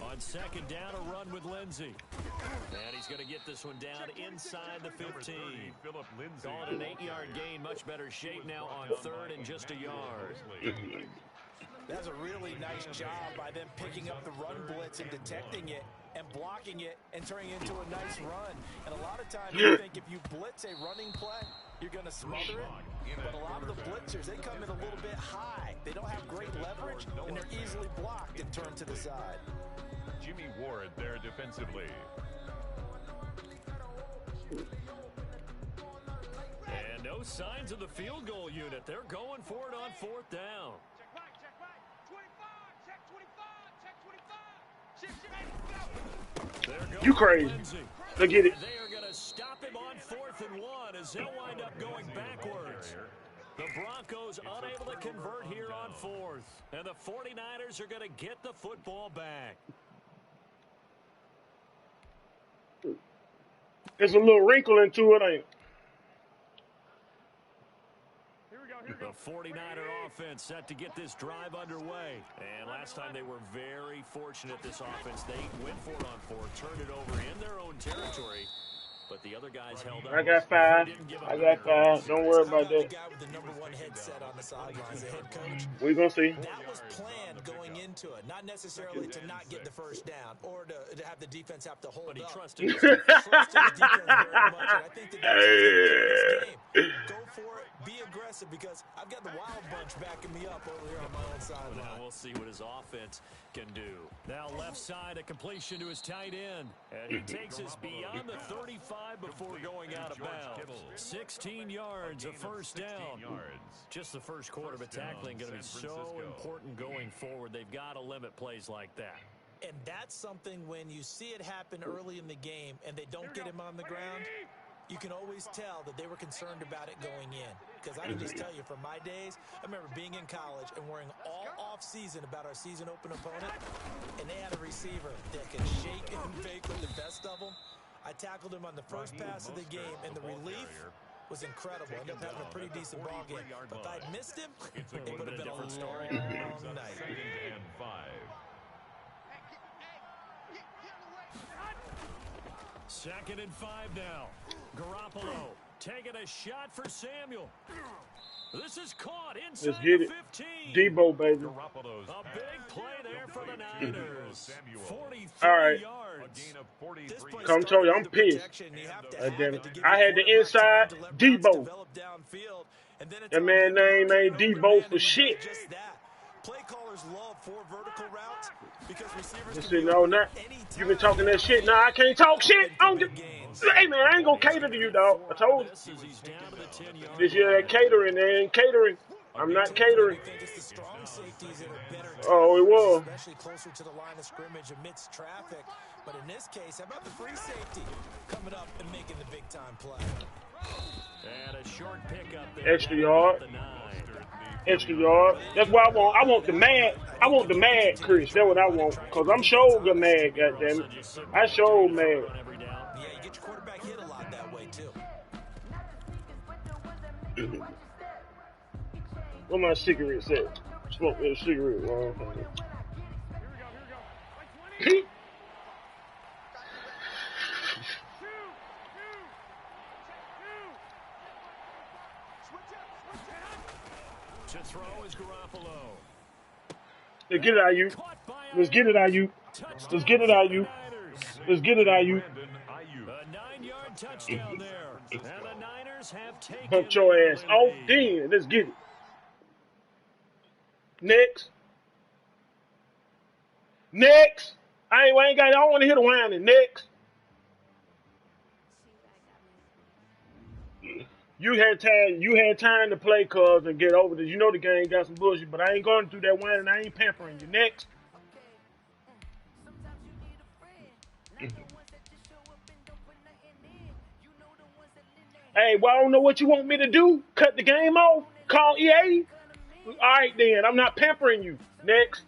On 2nd down, a run with Lindsey. And he's going to get this one down inside the 15. Call it an 8-yard gain. Much better shape now on 3rd and just a yard. That's a really nice job by them picking up the run blitz and detecting it and blocking it and turning it into a nice run. And a lot of times you think if you blitz a running play, you're going to smother it. But a lot of the blitzers, they come in a little bit high. They don't have great leverage, and they're easily blocked and turned to the side. Jimmy Ward there defensively. And no signs of the field goal unit. They're going for it on 4th down. Check right. 25. Check 25. Check 25. There goes You crazy. Lindsay. Look at it. And they are going to stop him on 4th and 1 as they'll wind up going backwards. The Broncos unable to convert here on 4th. And the 49ers are going to get the football back. There's a little wrinkle into it, ain't it? The 49er offense set to get this drive underway. And last time they were very fortunate, this offense. They went for it on 4th, turned it over in their own territory. But the other guys held up. I got 5. I got 5. Don't worry about that. The guy with the #1 headset on the sidelines, the head coach. We're going to see. That was planned going into it, not necessarily to not get the first down or to have the defense have to hold But he up. trusted his He trusted his defense very much, and I think that's this game. Go for it, be aggressive, because I've got the wild bunch backing me up over here on my own sideline. Now we'll see what his offense can do. Now left side, a completion to his tight end. And he takes us beyond the 35 before going out of bounds. 16 yards, a first down. Just the first quarter, but tackling going to be so important going forward. They've got to limit plays like that. And that's something when you see it happen early in the game and they don't get him on the ground, you can always tell that they were concerned about it going in. Because I can just tell you, from my days, I remember being in college and worrying all off-season about our season open opponent, and they had a receiver that could shake and bake with the best of them. I tackled him on the first pass of the game, and the relief was incredible. I ended up having a pretty decent ball game. But if I'd missed him, it would have been a different story. Long night. 2nd and 5. 2nd and 5 now. Garoppolo taking a shot for Samuel. This is caught inside Let's get the it. 15. Debo, baby. A big play there for the Niners. 43 All right. yards. Come tell you, I'm pissed. Damn it. I had the inside Debo. That man name ain't Debo for shit. Play callers love 4 vertical routes because receivers You see, no, not you been talking that shit. Nah, I can't talk shit. I don't get. Hey man, I ain't gonna cater to you, dog. I told you. This year that catering, they ain't catering. I'm not catering. Oh, it was. Especially closer to the line of scrimmage amidst traffic. But in this case, how about the free safety coming up and making the big time play? And a short pickup there. Extra yard. Extra yard. That's what I want. I want the mad. I want the mad, Chris. That's what I want. Cause I'm sure good mad. Goddamn it. I sure mad. Yeah, you get your quarterback hit a lot that way too. Where my cigarettes at? Smoke me a cigarette. Well, To throw is Garoppolo. let's get it out of you. Let's get it out of you. Let's get it out of you. Let's get it out of you. A 9-yard touchdown there. And the Niners have taken Punch your ass off. Then let's get it. Next. Next. I ain't got. I don't want to hear the whining. Next. You had time to play cuz and get over this. You know the game got some bullshit, but I ain't going through that whining. I ain't pampering you. Next. Hey, well, I don't know what you want me to do. Cut the game off? Call EA? All right, then. I'm not pampering you. Next.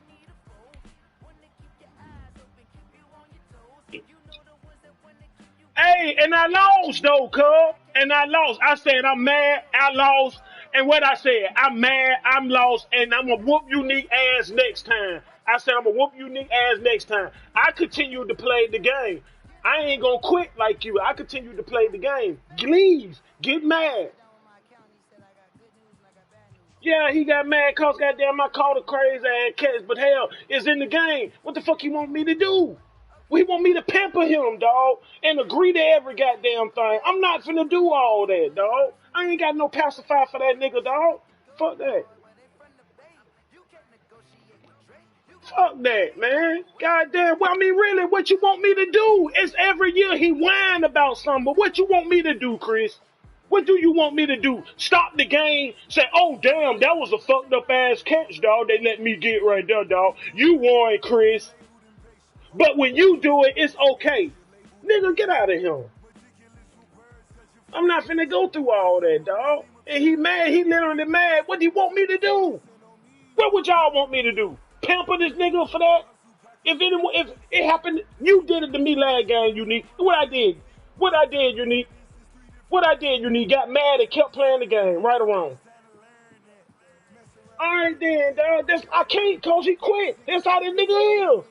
Hey, and I lost, though, cuz. And I lost. I said I'm mad. I lost. And what I said, I'm mad. I'm lost. And I'm going to whoop you neat ass next time. I said I'm going to whoop you neat ass next time. I continue to play the game. I ain't going to quit like you. I continue to play the game. Please, get mad. Yeah, he got mad because goddamn I called a crazy ass catch, but hell, it's in the game. What the fuck you want me to do? Well, he want me to pamper him, dog, and agree to every goddamn thing. I'm not finna do all that, dog. I ain't got no pacifier for that nigga, dog. Fuck that. Fuck that, man. Goddamn. Well, I mean, really, what you want me to do? It's every year he whine about something. But what you want me to do, Chris? What do you want me to do? Stop the game? Say, oh, damn, that was a fucked up ass catch, dog. They let me get right there, dog. You won, Chris. But when you do it, it's okay. Nigga, get out of here. I'm not finna go through all that, dog. And he mad. He literally mad. What do you want me to do? What would y'all want me to do? Pamper this nigga for that? If it happened, you did it to me last game, Unique. What I did? Unique? What I did, Unique? Got mad and kept playing the game, right or wrong? All right then, dog. I can't cause he quit. That's how this nigga is.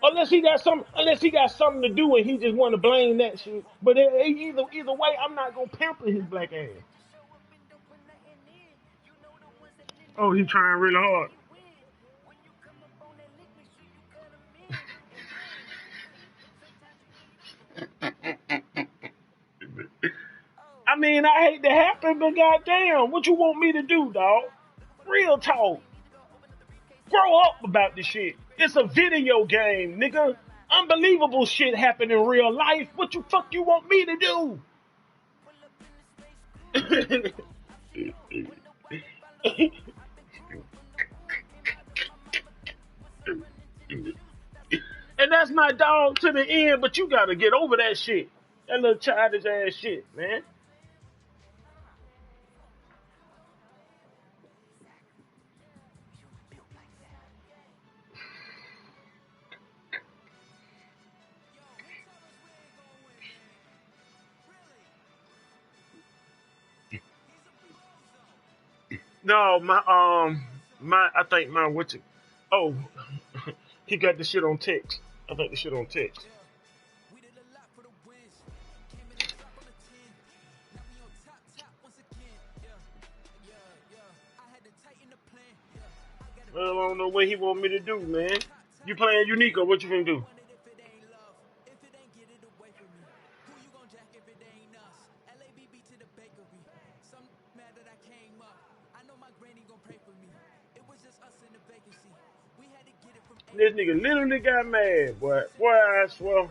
Unless he got something to do and he just want to blame that shit. But either way, I'm not gonna pamper his black ass. Oh, he trying really hard. I mean, I hate to happen, but goddamn, what you want me to do, dog? Real talk. Grow up about this shit. It's a video game, nigga. Unbelievable shit happen in real life. What you fuck you want me to do? And that's my dog to the end, but you gotta get over that shit. That little childish ass shit, man. No, I think mine, what's it? Oh, he got the shit on text. I think the shit on text. Well, I don't know what he want me to do, man. You playing Unique or what you gonna do? This nigga literally got mad, boy. Boy, I swear.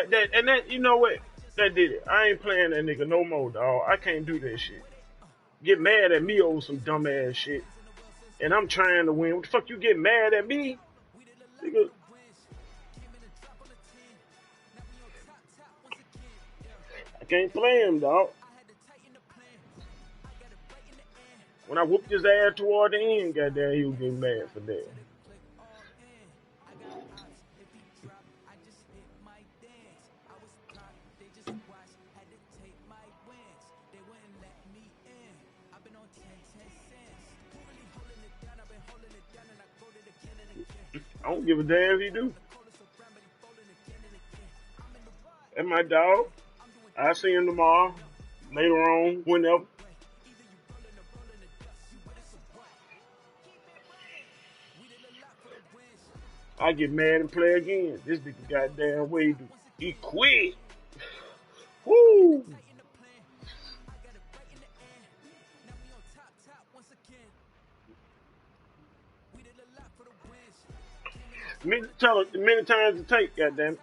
That, you know what? That did it. I ain't playing that nigga no more, dog. I can't do that shit. Get mad at me over some dumb ass shit. And I'm trying to win. What the fuck you get mad at me? Nigga. I can't play him, dog. When I whooped his ass toward the end, goddamn, he was getting mad for that. I don't give a damn if he do. That's my dog. I'll see him tomorrow, later on, whenever. I get mad and play again. This nigga goddamn way do. He quit. Woo! Tell her many times to take, goddamn it.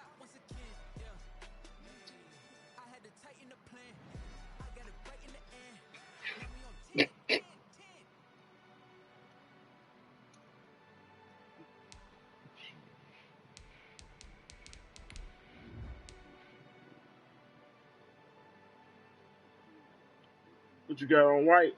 What you got on white?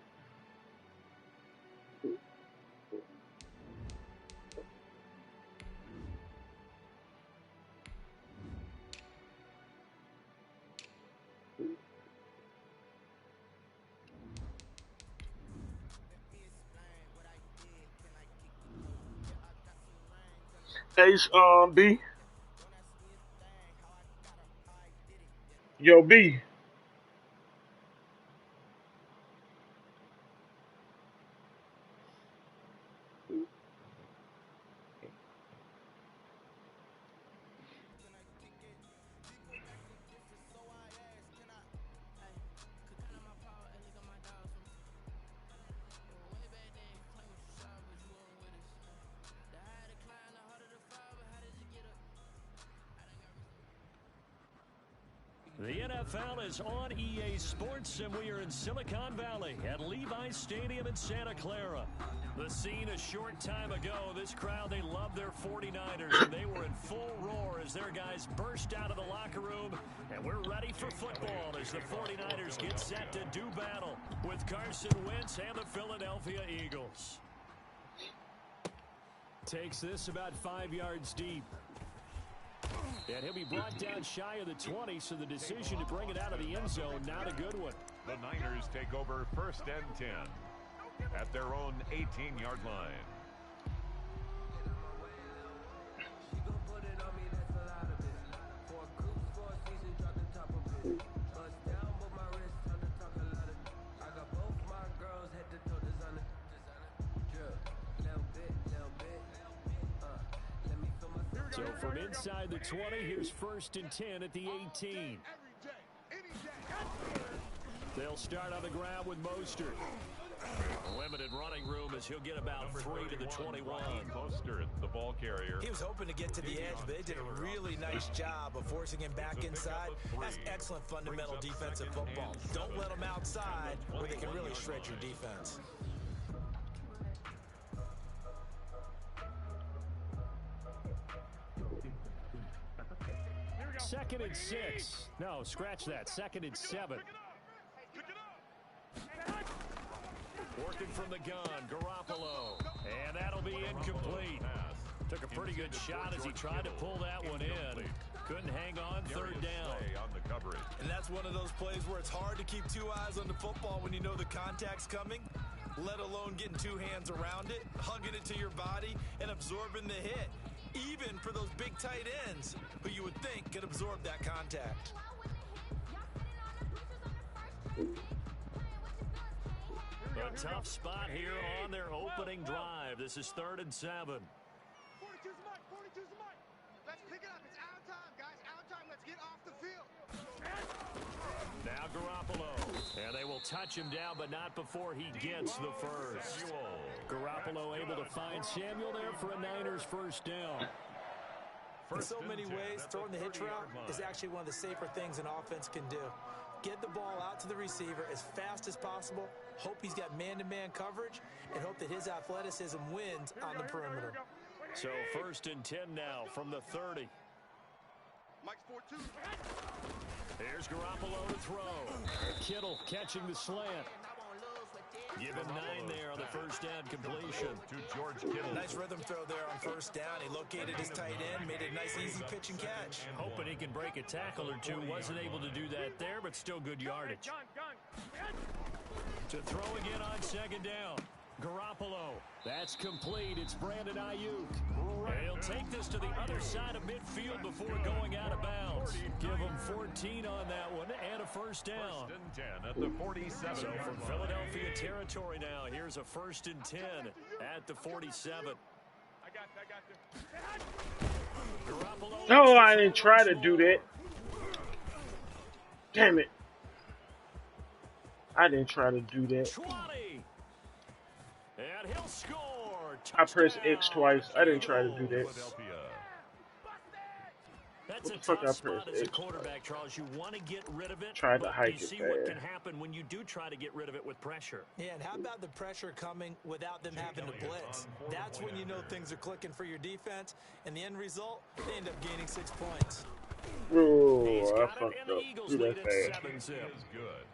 Ace, B. Yo, B. NFL is on EA Sports, and we are in Silicon Valley at Levi's Stadium in Santa Clara. The scene a short time ago, this crowd, they love their 49ers, and they were in full roar as their guys burst out of the locker room, and we're ready for football as the 49ers get set to do battle with Carson Wentz and the Philadelphia Eagles. Takes this about 5 yards deep. And he'll be brought down shy of the 20, so the decision to bring it out of the end zone, not a good one. The Niners take over 1st and 10 at their own 18-yard line. So from inside the 20, here's 1st and 10 at the 18. They'll start on the ground with Mostert. Limited running room as he'll get about 3 to the 21. Mostert, the ball carrier. He was hoping to get to the edge, but they did a really nice job of forcing him back inside. That's excellent fundamental defensive football. Don't let them outside where they can really shred your defense. Second and 6. No, scratch that. 2nd and 7. Working from the gun, Garoppolo. And that'll be incomplete. Took a pretty good shot as he tried to pull that one in. Couldn't hang on, 3rd down. On the coverage. And that's one of those plays where it's hard to keep 2 eyes on the football when you know the contact's coming, let alone getting 2 hands around it, hugging it to your body, and absorbing the hit. Even for those big tight ends who you would think could absorb that contact. A tough spot here on their opening drive. This is 3rd and 7. 42's the mic, 42's the mic. Let's pick it up. It's out of time, guys. Out of time. Let's get off the field. Now Garoppolo. And they will touch him down, but not before he gets the first. Garoppolo able to find Samuel there for a Niners 1st down. In so many ways, throwing the hitch route is actually one of the safer things an offense can do. Get the ball out to the receiver as fast as possible, hope he's got man-to-man coverage, and hope that his athleticism wins on the perimeter. So 1st and 10 now from the 30. Mike's 4-2. Here's Garoppolo to throw. Kittle catching the slant. Give him 9 there on the 1st down completion. To George Kittle. Nice rhythm throw there on 1st down. He located his tight end, made a nice easy pitch and catch. Hoping he can break a tackle or two. Wasn't able to do that there, but still good yardage. To throw again on 2nd down. Garoppolo. That's complete. It's Brandon Ayuk. And he'll take this to the other side of midfield before going out of bounds. Give him 14 on that one and a 1st down. 1st and 10 at the 47. So from Philadelphia territory now, here's a 1st and 10 at the 47. I got you. Garoppolo. No, I didn't try to do that. Damn it. I didn't try to do that. 20. And he'll score. I pressed X twice. I didn't try to do that. That's a Fuck, tough I spot pressed as a X. quarterback, Charles. You want to get rid of it. Tried to but hike you it see what bad. can happen when you do try to get rid of it with pressure. Yeah, and how about the pressure coming without them having to blitz? That's when you know things are clicking for your defense, and the end result, they end up gaining 6 points. He's Oh, I got it, fucked and the up. Eagles Do lead that at fast. 7-zip. Is good.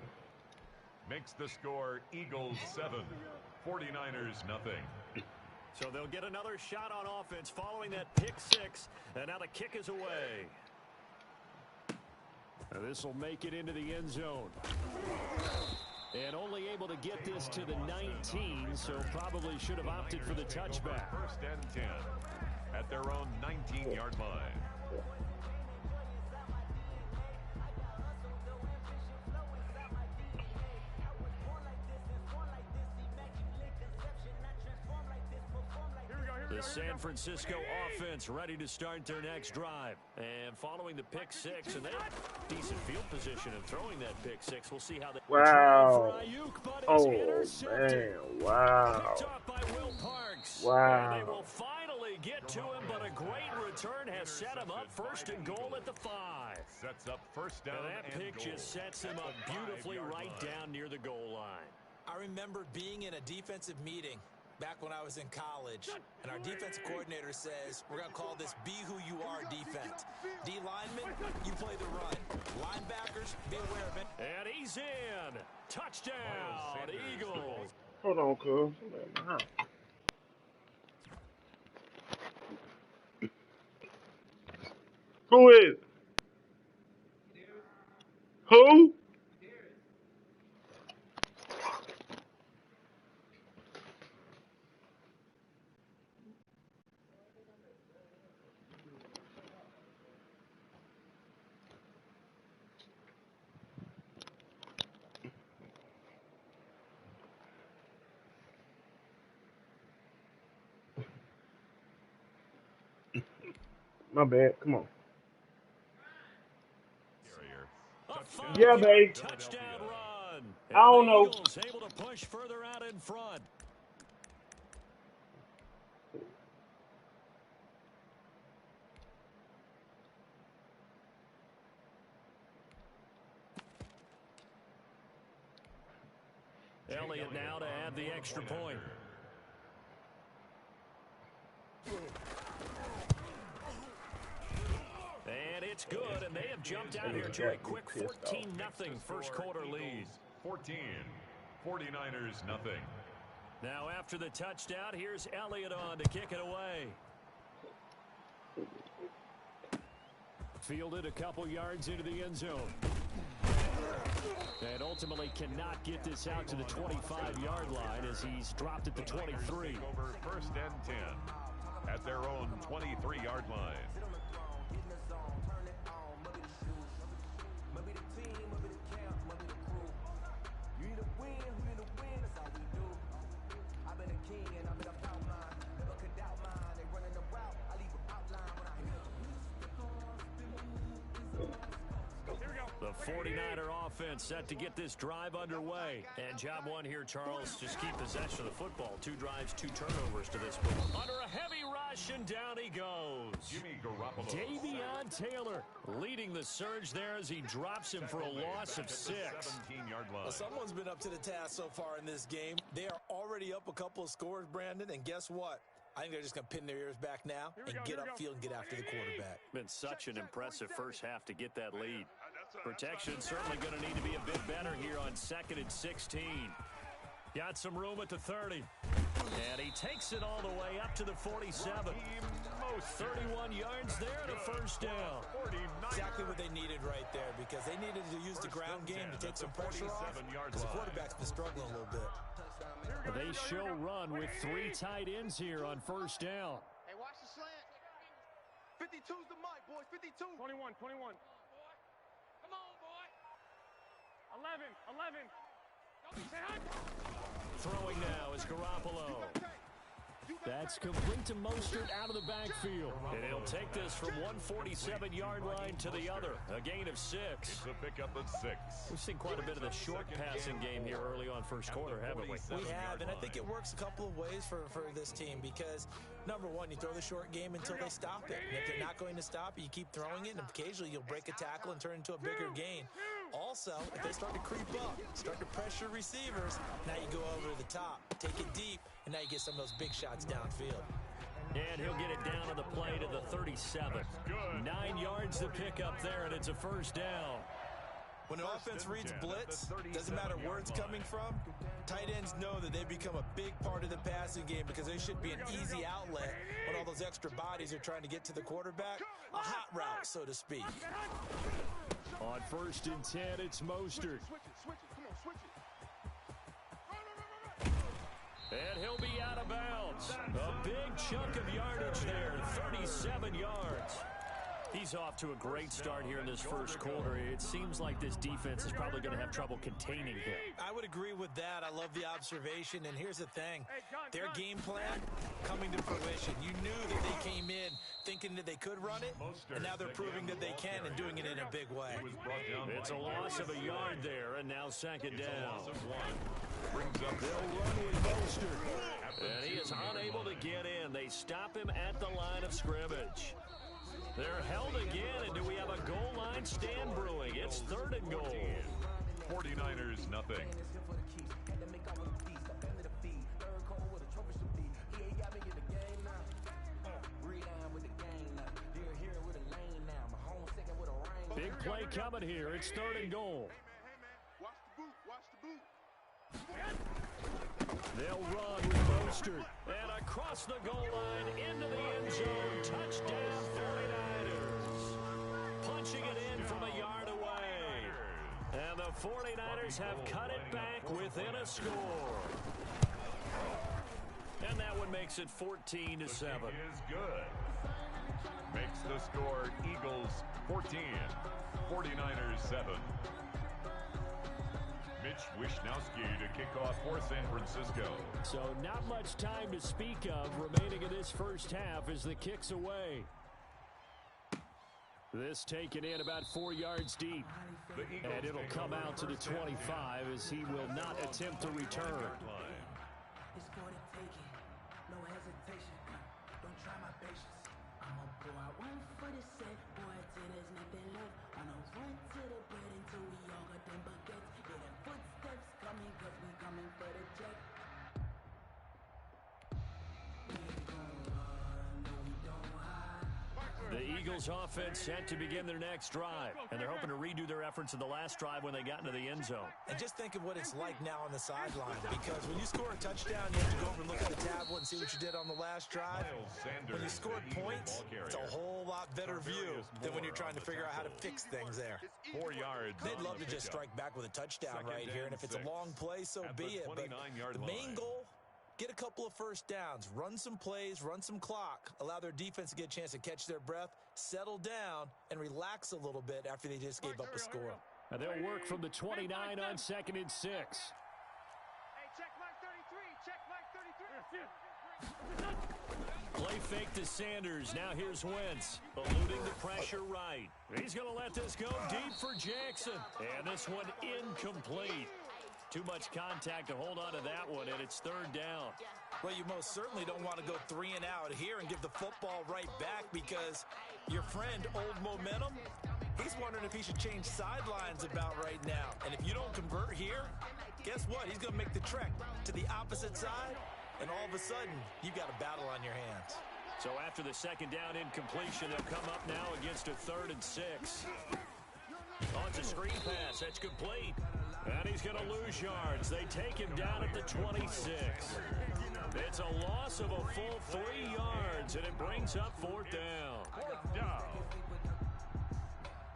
Makes the score Eagles 7, 49ers nothing. So they'll get another shot on offense following that pick 6, and now the kick is away. This will make it into the end zone. And only able to get this to the 19, so probably should have opted for the touchback. 1st and 10 at their own 19-yard line. The San Francisco offense ready to start their next drive. And following the pick 6, and they have decent field position in throwing that pick 6. We'll see how they Wow. try for Ayuk, but it's Oh, intercepted. man. Wow. Picked off by Will Parks. Wow. And they will finally barely get to him, but a great return has set him up first and goal at the 5. Sets up first down. And that pick just sets him up beautifully right down near the goal line. I remember being in a defensive meeting back when I was in college, and our defensive coordinator says, we're going to call this Be Who You Are defense. D linemen, you play the run. Linebackers, be aware of it. And he's in. Touchdown, Eagles. Hold on, cuz. Who is it? Who? My bad. Come on. Yeah, babe. Touchdown run. I don't know. Eagles able to push further out in front. Elliott now to add the extra point. And it's good, and they have jumped out here to a quick 14-0 first quarter lead. 14. 49ers nothing. Now after the touchdown, here's Elliott on to kick it away. Fielded a couple yards into the end zone. And ultimately cannot get this out to the 25-yard line as he's dropped at the 23. Over first and 10 at their own 23-yard line. The 49er offense set to get this drive underway. And job one here, Charles, just keep possession of the football. 2 drives, 2 turnovers to this point. Under a heavy rush, and down he goes. Jimmy Garoppolo. Davion Taylor leading the surge there as he drops him for a loss of 6. 17-yard line. Well, someone's been up to the task so far in this game. They are already up a couple of scores, Brandon, and guess what? I think they're just going to pin their ears back now and get upfield and get after the quarterback. Been such an impressive first half to get that lead. Protection certainly going to need to be a bit better here on 2nd and 16. Got some room at the 30. And he takes it all the way up to the 47. 31 yards there and a first down. Exactly what they needed right there, because they needed to use the ground game to take some pressure off. The quarterback's been struggling a little bit. They show run with 3 tight ends here on first down. Hey, watch the slant. 52's the mic, boys. 52. 21. Come on, boy. 11. Throwing now is Garoppolo. That's complete to Mostert out of the backfield. And he'll take this from 147-yard line to the other. A gain of 6. It's a pickup of 6. We've seen quite a bit of the short passing game here early on first quarter, haven't we? We have, and I think it works a couple of ways for this team because, number one, you throw the short game until they stop it. And if they're not going to stop it, you keep throwing it, and occasionally you'll break a tackle and turn it into a bigger gain. Also, if they start to creep up, start to pressure receivers, now you go over the top, take it deep, and now you get some of those big shots downfield. And he'll get it down on the play to the 37. 9 yards to pick up there, and it's a first down. When an offense reads blitz, doesn't matter where it's coming from, tight ends know that they become a big part of the passing game because they should be an easy outlet when all those extra bodies are trying to get to the quarterback. A hot route, so to speak. On first and 10, it's Mostert. And he'll be out of bounds. A big chunk of yardage there, 37 yards. He's off to a great start here in this first quarter. It seems like this defense is probably going to have trouble containing him. I would agree with that. I love the observation. And here's the thing. Their game plan coming to fruition. You knew that they came in thinking that they could run it, and now they're proving that they can and doing it in a big way. It's a loss of a yard there, and now second down. They'll run with Mostert. And he is unable to get in. They stop him at the line of scrimmage. They're held again, and do we have a goal line stand brewing? It's 3rd and goal. 49ers nothing. Big play coming here. It's 3rd and goal. Watch the boot. Watch the boot. They'll run with Mostert. And across the goal line into the end zone. Touchdown 49ers. Punching it in from a yard away. And the 49ers have cut it back within a score. And that one makes it 14-7. Is good. Makes the score Eagles 14, 49ers 7. Mitch Wishnowsky to kick off for San Francisco. So not much time to speak of remaining in this first half as the kick's away. This taken in about 4 yards deep. And it'll come out to the 25 as he will not attempt to return. It's for the taking, no hesitation. Don't try my patience. I'ma pour out one for the set, boy, till there's nothing left. I'ma run to the bread until we all got them buckets. Yeah, them footsteps coming, cause we coming for the check. We ain't gon' run, no, we don't hide. The Eagles offense set to begin their next drive. And they're hoping to redo their efforts in the last drive when they got into the end zone. And just think of what it's like now on the sideline. Because when you score a touchdown, you have to go over and look at the tablet and see what you did on the last drive. When you scored points, it's a whole lot better view than when you're trying to figure out how to fix things there. 4 yards. They'd love to just strike back with a touchdown right here. And if it's a long play, so be it. But the main goal, get a couple of first downs, run some plays, run some clock, allow their defense to get a chance to catch their breath, settle down, and relax a little bit after they just gave up a score. And they'll work from the 29 on 2nd and 6. Hey, check Mike 33. Check Mike 33. Play fake to Sanders. Now here's Wentz, eluding the pressure right. He's going to let this go deep for Jackson. And this one incomplete. Too much contact to hold on to that one, and it's 3rd down. Well, you most certainly don't want to go 3 and out here and give the football right back because your friend, Old Momentum, he's wondering if he should change sidelines about right now. And if you don't convert here, guess what? He's going to make the trek to the opposite side, and all of a sudden, you've got a battle on your hands. So after the 2nd down incompletion, they'll come up now against a 3rd and 6. Oh, it's a screen pass. That's complete. And he's going to lose yards. They take him down at the 26. It's a loss of a full 3 yards, and it brings up 4th down.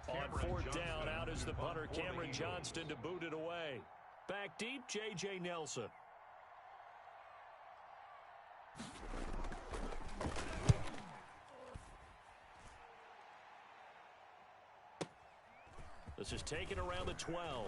On 4th down, out is the punter, Cameron Johnston, to boot it away. Back deep, J.J. Nelson. This is taken around the 12.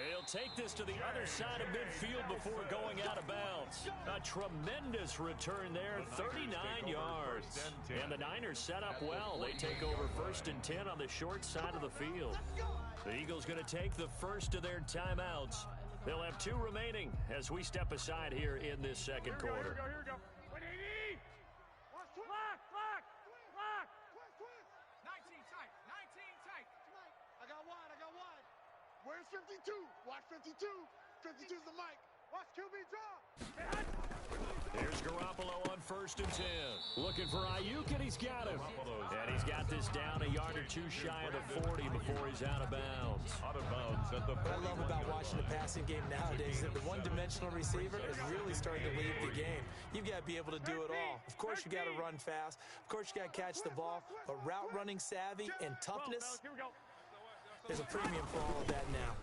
He'll take this to the other side of midfield before going out of bounds. A tremendous return there, 39 yards. And the Niners set up well. They take over 1st and 10 on the short side of the field. The Eagles going to take the first of their timeouts. They'll have 2 remaining as we step aside here in this 2nd quarter. Here we go. 180. Lock. 19 tight. I got wide. Where's 52? Watch 52. 52's the mic. Watch QB draw. Here's Garoppolo on 1st and 10. Looking for Ayuk, and he's got him. And he's got this down a yard or 2 shy of the 40 before he's out of bounds. Out of bounds at the 40. What I love about watching the passing game nowadays is that the one-dimensional receiver is really starting to lead the game. You've got to be able to do it all. Of course, you got to run fast. Of course, you got to catch the ball. But route running savvy and toughness, there's a premium for all of that now.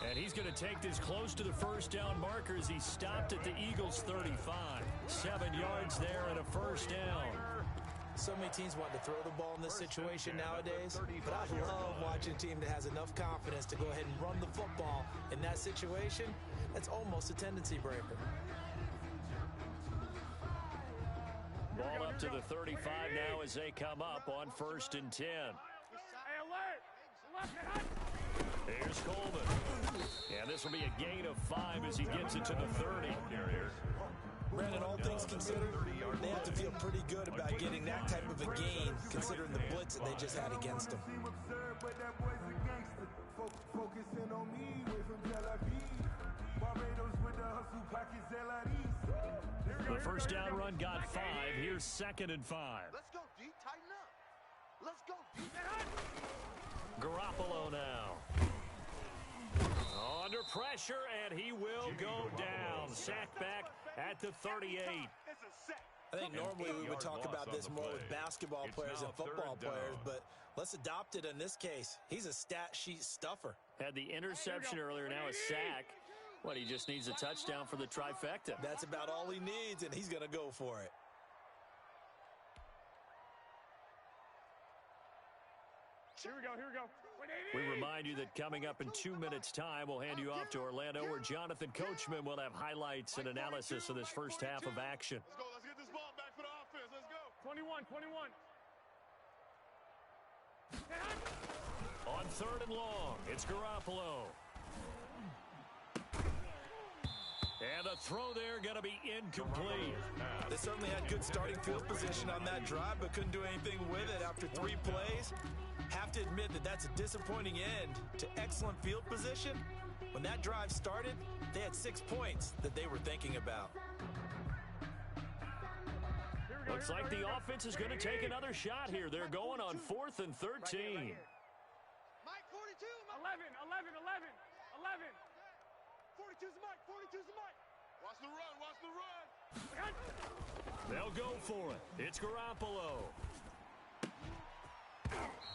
And he's going to take this close to the first down marker as he stopped at the Eagles' 35. 7 yards there and a first down. So many teams want to throw the ball in this situation nowadays, but I love watching a team that has enough confidence to go ahead and run the football. In that situation, that's almost a tendency breaker. Ball up to the 35 now as they come up on 1st and 10. Here's Coleman. And this will be a gain of 5 as he gets it to the 30. Brandon, all things considered, they have to feel pretty good about getting that type of a gain, considering the blitz that they just had against them. Focusing on me, away from Tel Aviv. Barbados with the hustle pockets, LREs. The first down run got 5. Here's 2nd and 5. Let's go, D. Tighten up. Let's go, D. Garoppolo now. Under pressure, and he will go down. Sacked back at the 38. I think normally we would talk about this more with basketball players and football players, but let's adopt it in this case. He's a stat sheet stuffer. Had the interception earlier, now a sack. What, he just needs a touchdown for the trifecta. That's about all he needs, and he's going to go for it. Here we go, here we go. We remind you that coming up in 2 minutes' time, we'll hand you off to Orlando, where Jonathan Coachman will have highlights and analysis of this first half of action. Let's go. Let's get this ball back for the offense. Let's go. 21. On 3rd and long, it's Garoppolo. And the throw there going to be incomplete. They certainly had good starting field position on that drive, but couldn't do anything with it after 3 plays. Have to admit that that's a disappointing end to excellent field position. When that drive started, they had 6 points that they were thinking about. Looks like the offense is going to take another shot here. They're going on 4th and 13. Mike 42. 11. 42's Mike. 42's Mike. Watch the run. Watch the run. They'll go for it. It's Garoppolo.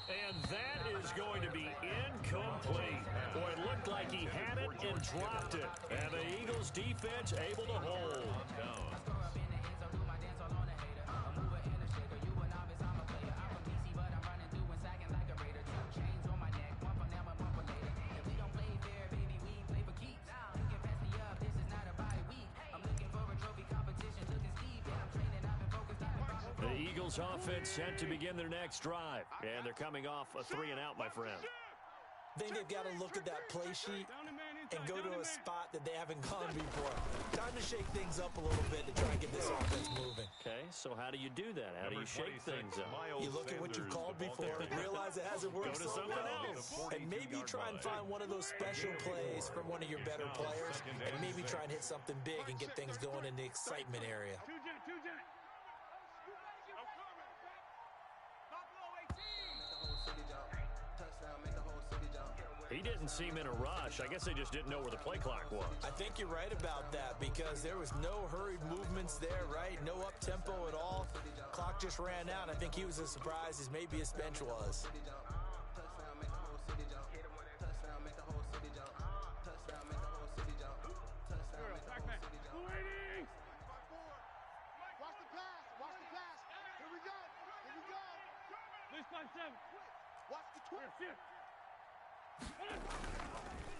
And that is going to be incomplete. Boy, it looked like he had it and dropped it. And the Eagles defense able to hold. The Eagles offense set to begin their next drive. And they're coming off a 3-and-out, my friend. I think they've got to look at that play sheet and go to a spot that they haven't gone before. Time to shake things up a little bit to try and get this offense moving. Okay, so how do you do that? How do you shake things up? You look at what you've called before, realize it hasn't worked Go to so something well, else. and maybe try and find one of those special plays from one of your better players, and maybe try and hit something big and get things going in the excitement area. He didn't seem in a rush. I guess they just didn't know where the play clock was. I think you're right about that because there was no hurried movements there, right? No up-tempo at all. Clock just ran out. I think he was as surprised as maybe his bench was.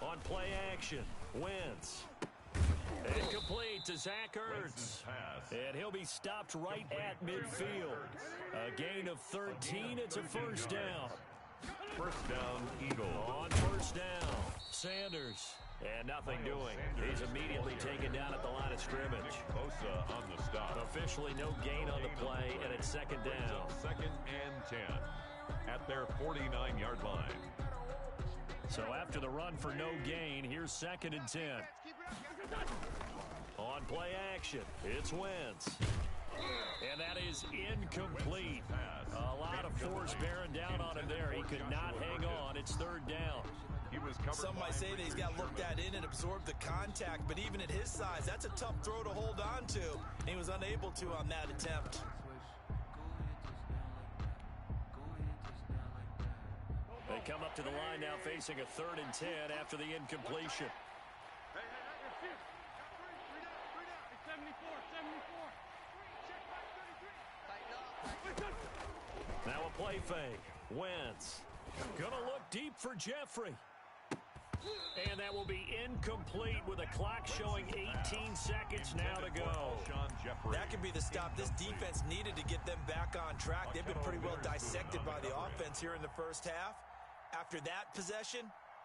On play action, Wentz. Incomplete to Zach Ertz. And he'll be stopped right at midfield. A gain of 13. It's a first down. First down, Eagles. On first down, Sanders. And nothing doing. He's immediately taken down at the line of scrimmage. Bosa on the stop. Officially no gain on the play, and it's second down. 2nd and 10 at their 49-yard line. So after the run for no gain, here's 2nd and 10. On play action, it's Wentz. And that is incomplete. A lot of force bearing down on him there. He could not hang on. It's 3rd down. Some might say that he's got looked at in and absorbed the contact, but even at his size, that's a tough throw to hold on to. And he was unable to on that attempt. They They come up to the line now facing a 3rd and 10 after the incompletion. Now a play fake. Wentz. Gonna look deep for Jeffrey. And that will be incomplete with a clock showing 18 seconds now to go. That could be the stop this defense needed to get them back on track. They've been pretty well dissected by the offense here in the first half. After that possession,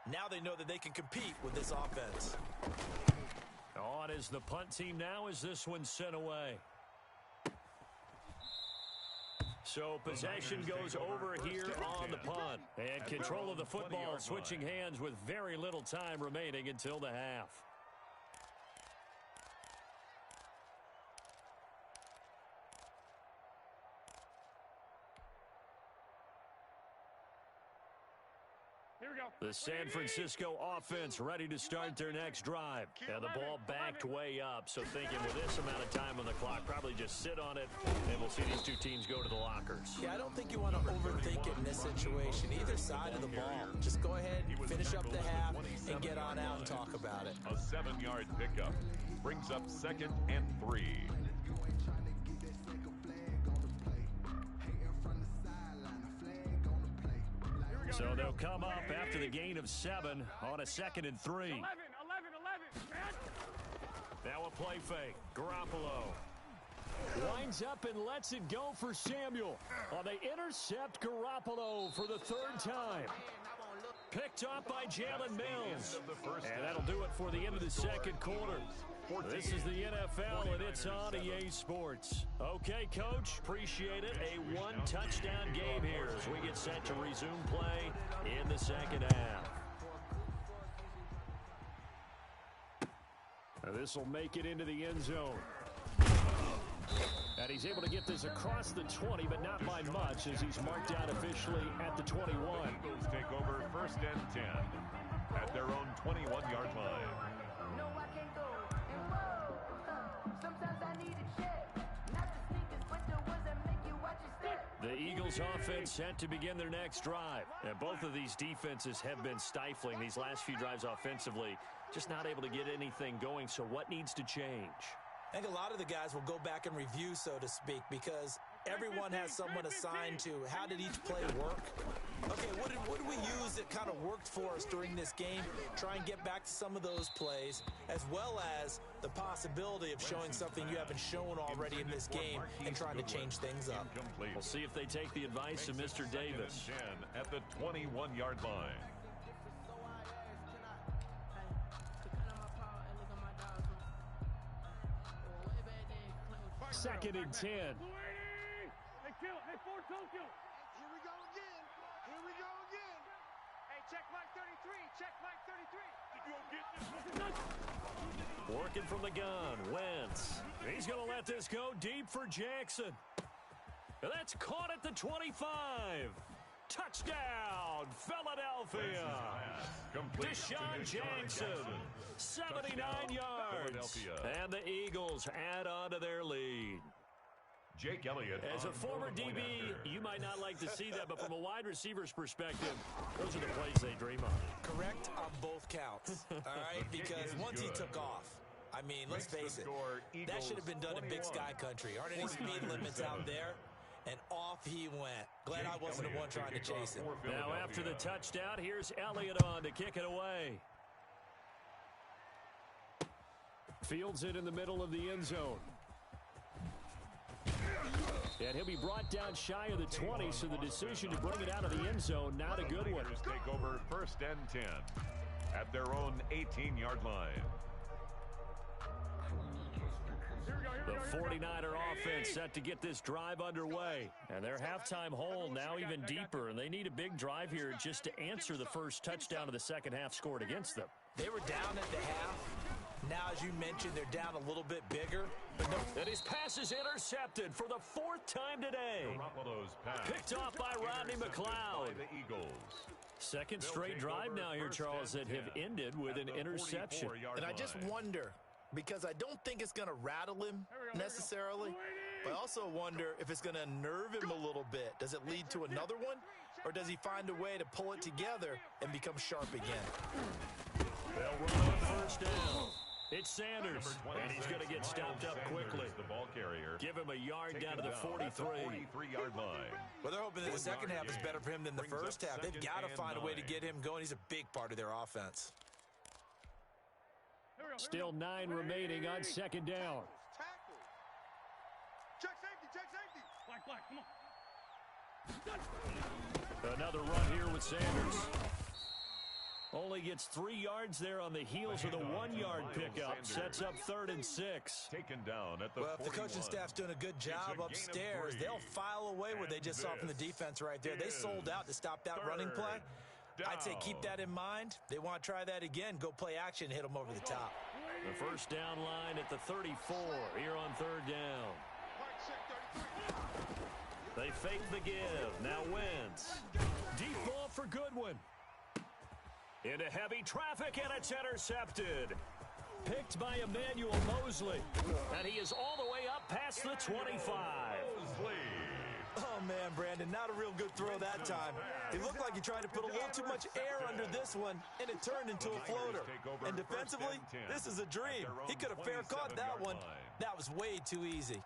now they know that they can compete with this offense. On is the punt team now as this one's sent away. So possession goes over here on the punt. And control of the football switching hands with very little time remaining until the half. Here we go. The San Francisco offense ready to start their next drive. And the ball backed way up. So thinking with this amount of time on the clock, probably just sit on it, and we'll see these two teams go to the lockers. Yeah, I don't think you want to overthink it in this situation. Either side of the ball. Just go ahead, finish up the half, and get on out and talk about it. A 7-yard pickup brings up 2nd and 3. So they'll come up after the gain of 7 on a 2nd and 3. 11, man. Now a play fake. Garoppolo winds up and lets it go for Samuel. They intercept Garoppolo for the 3rd time. Picked off by Jalen Mills. And that'll do it for the end of the 2nd quarter. This is the NFL, and it's on EA Sports. Okay, Coach, appreciate it. A 1-touchdown game here as we get set to resume play in the 2nd half. This will make it into the end zone. And he's able to get this across the 20, but not by much as he's marked out officially at the 21. Eagles take over 1st and 10 at their own 21-yard line. The Eagles offense set to begin their next drive. And both of these defenses have been stifling these last few drives offensively. Just not able to get anything going. So what needs to change? I think a lot of the guys will go back and review, so to speak, because everyone has someone assigned to how did each play work. Okay, what did we use that kind of worked for us during this game? Try and get back to some of those plays, as well as the possibility of showing something you haven't shown already in this game and trying to change things up. We'll see if they take the advice of Mr. Davis. At the 21-yard line. 2nd and 10. Hey, kill. Hey, Ford Tokyo. Here we go again. Here we go again. Hey, check Mike 33. Check Mike 33. Working from the gun, Wentz. He's going to let this go deep for Jackson. And that's caught at the 25. Touchdown, Philadelphia. Deshaun Jackson, 79 yards. And the Eagles add on to their lead. Jake Elliott. As a former DB, you might not like to see that, but from a wide receiver's perspective, those are the plays they dream of. Correct on both counts, all right? Because once he took off, I mean, let's face it, that should have been done in Big Sky Country. Aren't any speed limits out there? And off he went. Glad I wasn't the one trying to chase him. Now after the touchdown, here's Elliott on to kick it away. Fields it in the middle of the end zone. And he'll be brought down shy of the 20, so the decision to bring it out of the end zone, not a good one. Take over 1st and 10 at their own 18-yard line. The 49er offense set to get this drive underway. And their halftime hole now even deeper, and they need a big drive here just to answer the first touchdown of the 2nd half scored against them. They were down at the half. Now, as you mentioned, they're down a little bit bigger. And his pass is intercepted for the 4th time today. Picked off by Rodney McLeod. The Eagles. 2nd straight drive now here, Charles, that have ended with an interception. And I just wonder, because I don't think it's going to rattle him necessarily, but I also wonder if it's going to unnerve him a little bit. Does it lead to another one? or does he find a way to pull it together and become sharp again? They'll run on first down. It's Sanders, and he's going to get stopped up quickly. The ball carrier. Give him a yard down to the 43. 43-yard line. Well, they're hoping that the second half is better for him than the first half. They've got to find a way to get him going. He's a big part of their offense. Still 9 remaining on second down. Tackle. Check safety, check safety. Black, come on. Another run here with Sanders. Only gets 3 yards there on the heels of the 1-yard pickup. Sets up 3rd and 6. Taken down at the Well, if the coaching staff's doing a good job upstairs, they'll file away what they just saw from the defense right there. They sold out to stop that running play. I'd say keep that in mind. They want to try that again. Go play action, hit them over the top. The first down line at the 34 here on 3rd down. They fake the give. Now Wentz. Deep ball for Goodwin. Into heavy traffic, and it's intercepted. Picked by Emmanuel Mosley. And he is all the way up past the 25. Oh, man, Brandon, not a real good throw that time. It looked like he tried to put a little too much air under this one, and it turned into a floater. And defensively, this is a dream. He could have fair caught that one. That was way too easy.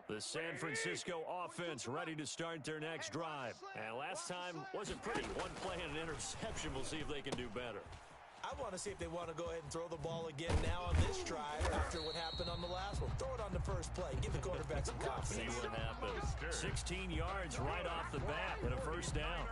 The San Francisco offense ready to start their next drive. And last time wasn't pretty. 1 play and an interception. We'll see if they can do better. I want to see if they want to go ahead and throw the ball again now on this drive after what happened on the last one. Throw it on the first play. Give the quarterback some confidence. See what happens. 16 yards right off the bat and a first down.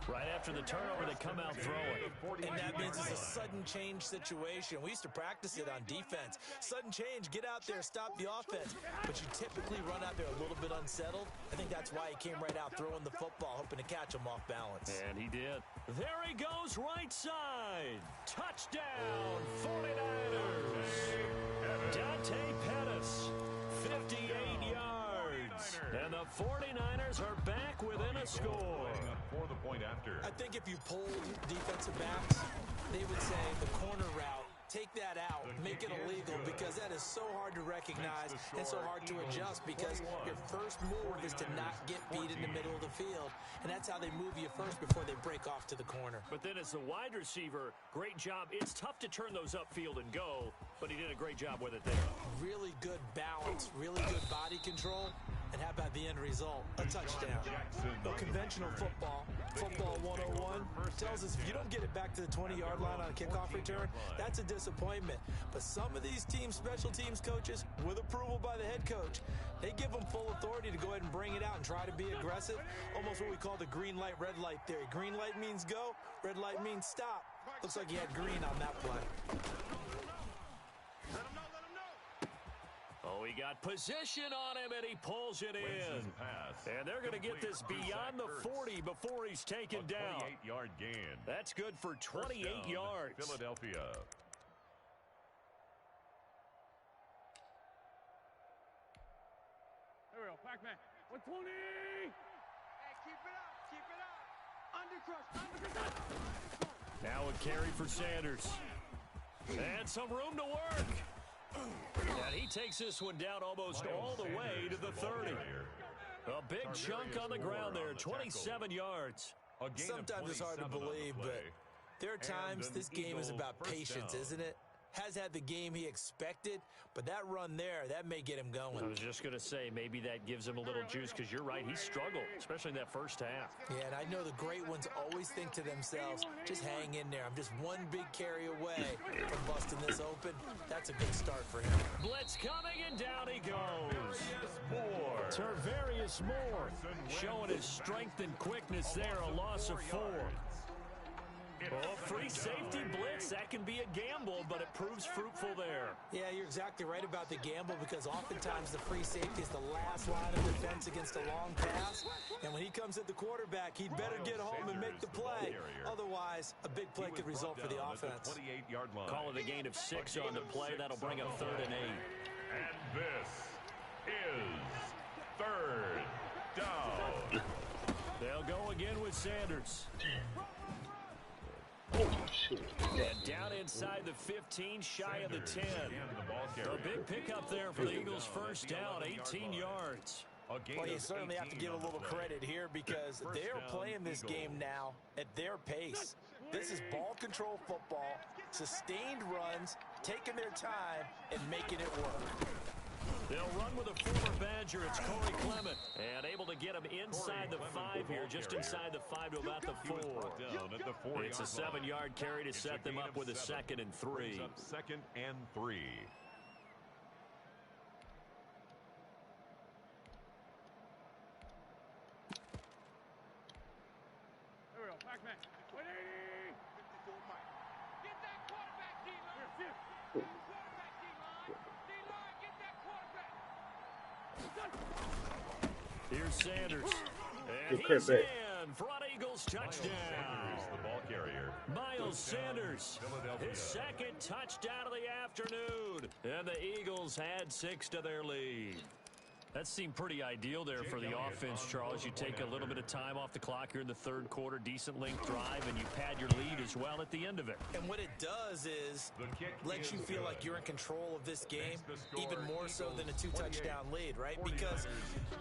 Right after the turnover, they come out throwing. And that means it's a sudden change situation. We used to practice it on defense. Sudden change, get out there, stop the offense. But you typically run out there a little bit unsettled. I think that's why he came right out throwing the football, hoping to catch him off balance. And he did. There he goes, right side. Touchdown, 49ers. Dante Pettis, 58 yards. And the 49ers are back within a score. For the point after. I think if you polled defensive backs, they would say the corner route, take that out, make it illegal, because that is so hard to recognize and so hard to adjust, because your first move is to not get beat in the middle of the field, and that's how they move you first before they break off to the corner. But then as the wide receiver, great job. It's tough to turn those upfield and go, but he did a great job with it there. Really good balance, really good body control, and how about the end result? A touchdown. Well, conventional football 101, tells us if you don't get it back to the 20-yard line on a kickoff return, that's a disappointment. But some of these teams, special teams coaches, with approval by the head coach, they give them full authority to go ahead and bring it out and try to be aggressive. Almost what we call the green light, red light theory. Green light means go, red light means stop. Looks like he had green on that play. Oh, he got position on him, and he pulls it in. And they're going to get this beyond the 40 before he's taken down. 28-yard gain. That's good for 28 yards. Philadelphia. There we go, Pac-Man. 120! Hey, keep it up, keep it up. Undercrush. Now a carry for Sanders. And some room to work. And he takes this one down almost all the way to the 30. A big chunk on the ground there, 27 yards. Sometimes it's hard to believe, but there are times this game is about patience, isn't it? Has had the game he expected, but that run there, that may get him going. I was just going to say, maybe that gives him a little juice, because you're right, he struggled, especially in that first half. Yeah, and I know the great ones always think to themselves, just hang in there. I'm just one big carry away from busting this open. That's a good start for him. Blitz coming, and down he goes. Tarvarius Moore showing his strength and quickness there, a loss of 4. Oh, free safety blitz, that can be a gamble, but it proves fruitful there. Yeah, you're exactly right about the gamble, because oftentimes the free safety is the last line of defense against a long pass, and when he comes at the quarterback, he'd better get home and make the play. Otherwise, a big play could result for the offense. Call it a gain of 6 on the play. That'll bring up 3rd and 8. And this is 3rd down. again with Sanders. Oh, shit. And down inside the 15, shy of the 10. A big pickup there for the Eagles' first down, 18 yards. Well, you certainly have to give a little credit here because they're playing this game now at their pace. This is ball control football, sustained runs, taking their time, and making it work. They'll run with a former Badger. It's Corey Clement. And able to get him inside the 5 here, just inside the 5 to about the 4. It's a 7-yard carry to set them up with a 2nd and 3. 2nd and 3. There we go. Back man. 180. 54 Mike. Get that quarterback, D-line. Quarterback, D-line. D-line, get that quarterback. Here's Sanders. And Good he's in. Front Eagles touchdown. The ball carrier. Miles Sanders, his 2nd touchdown of the afternoon. And the Eagles add 6 to their lead. That seemed pretty ideal there for the offense, Charles. You take a little bit of time off the clock here in the 3rd quarter, decent length drive, and you pad your lead as well at the end of it. And what it does is let you feel like you're in control of this game, even more so than a 2-touchdown lead, right? Because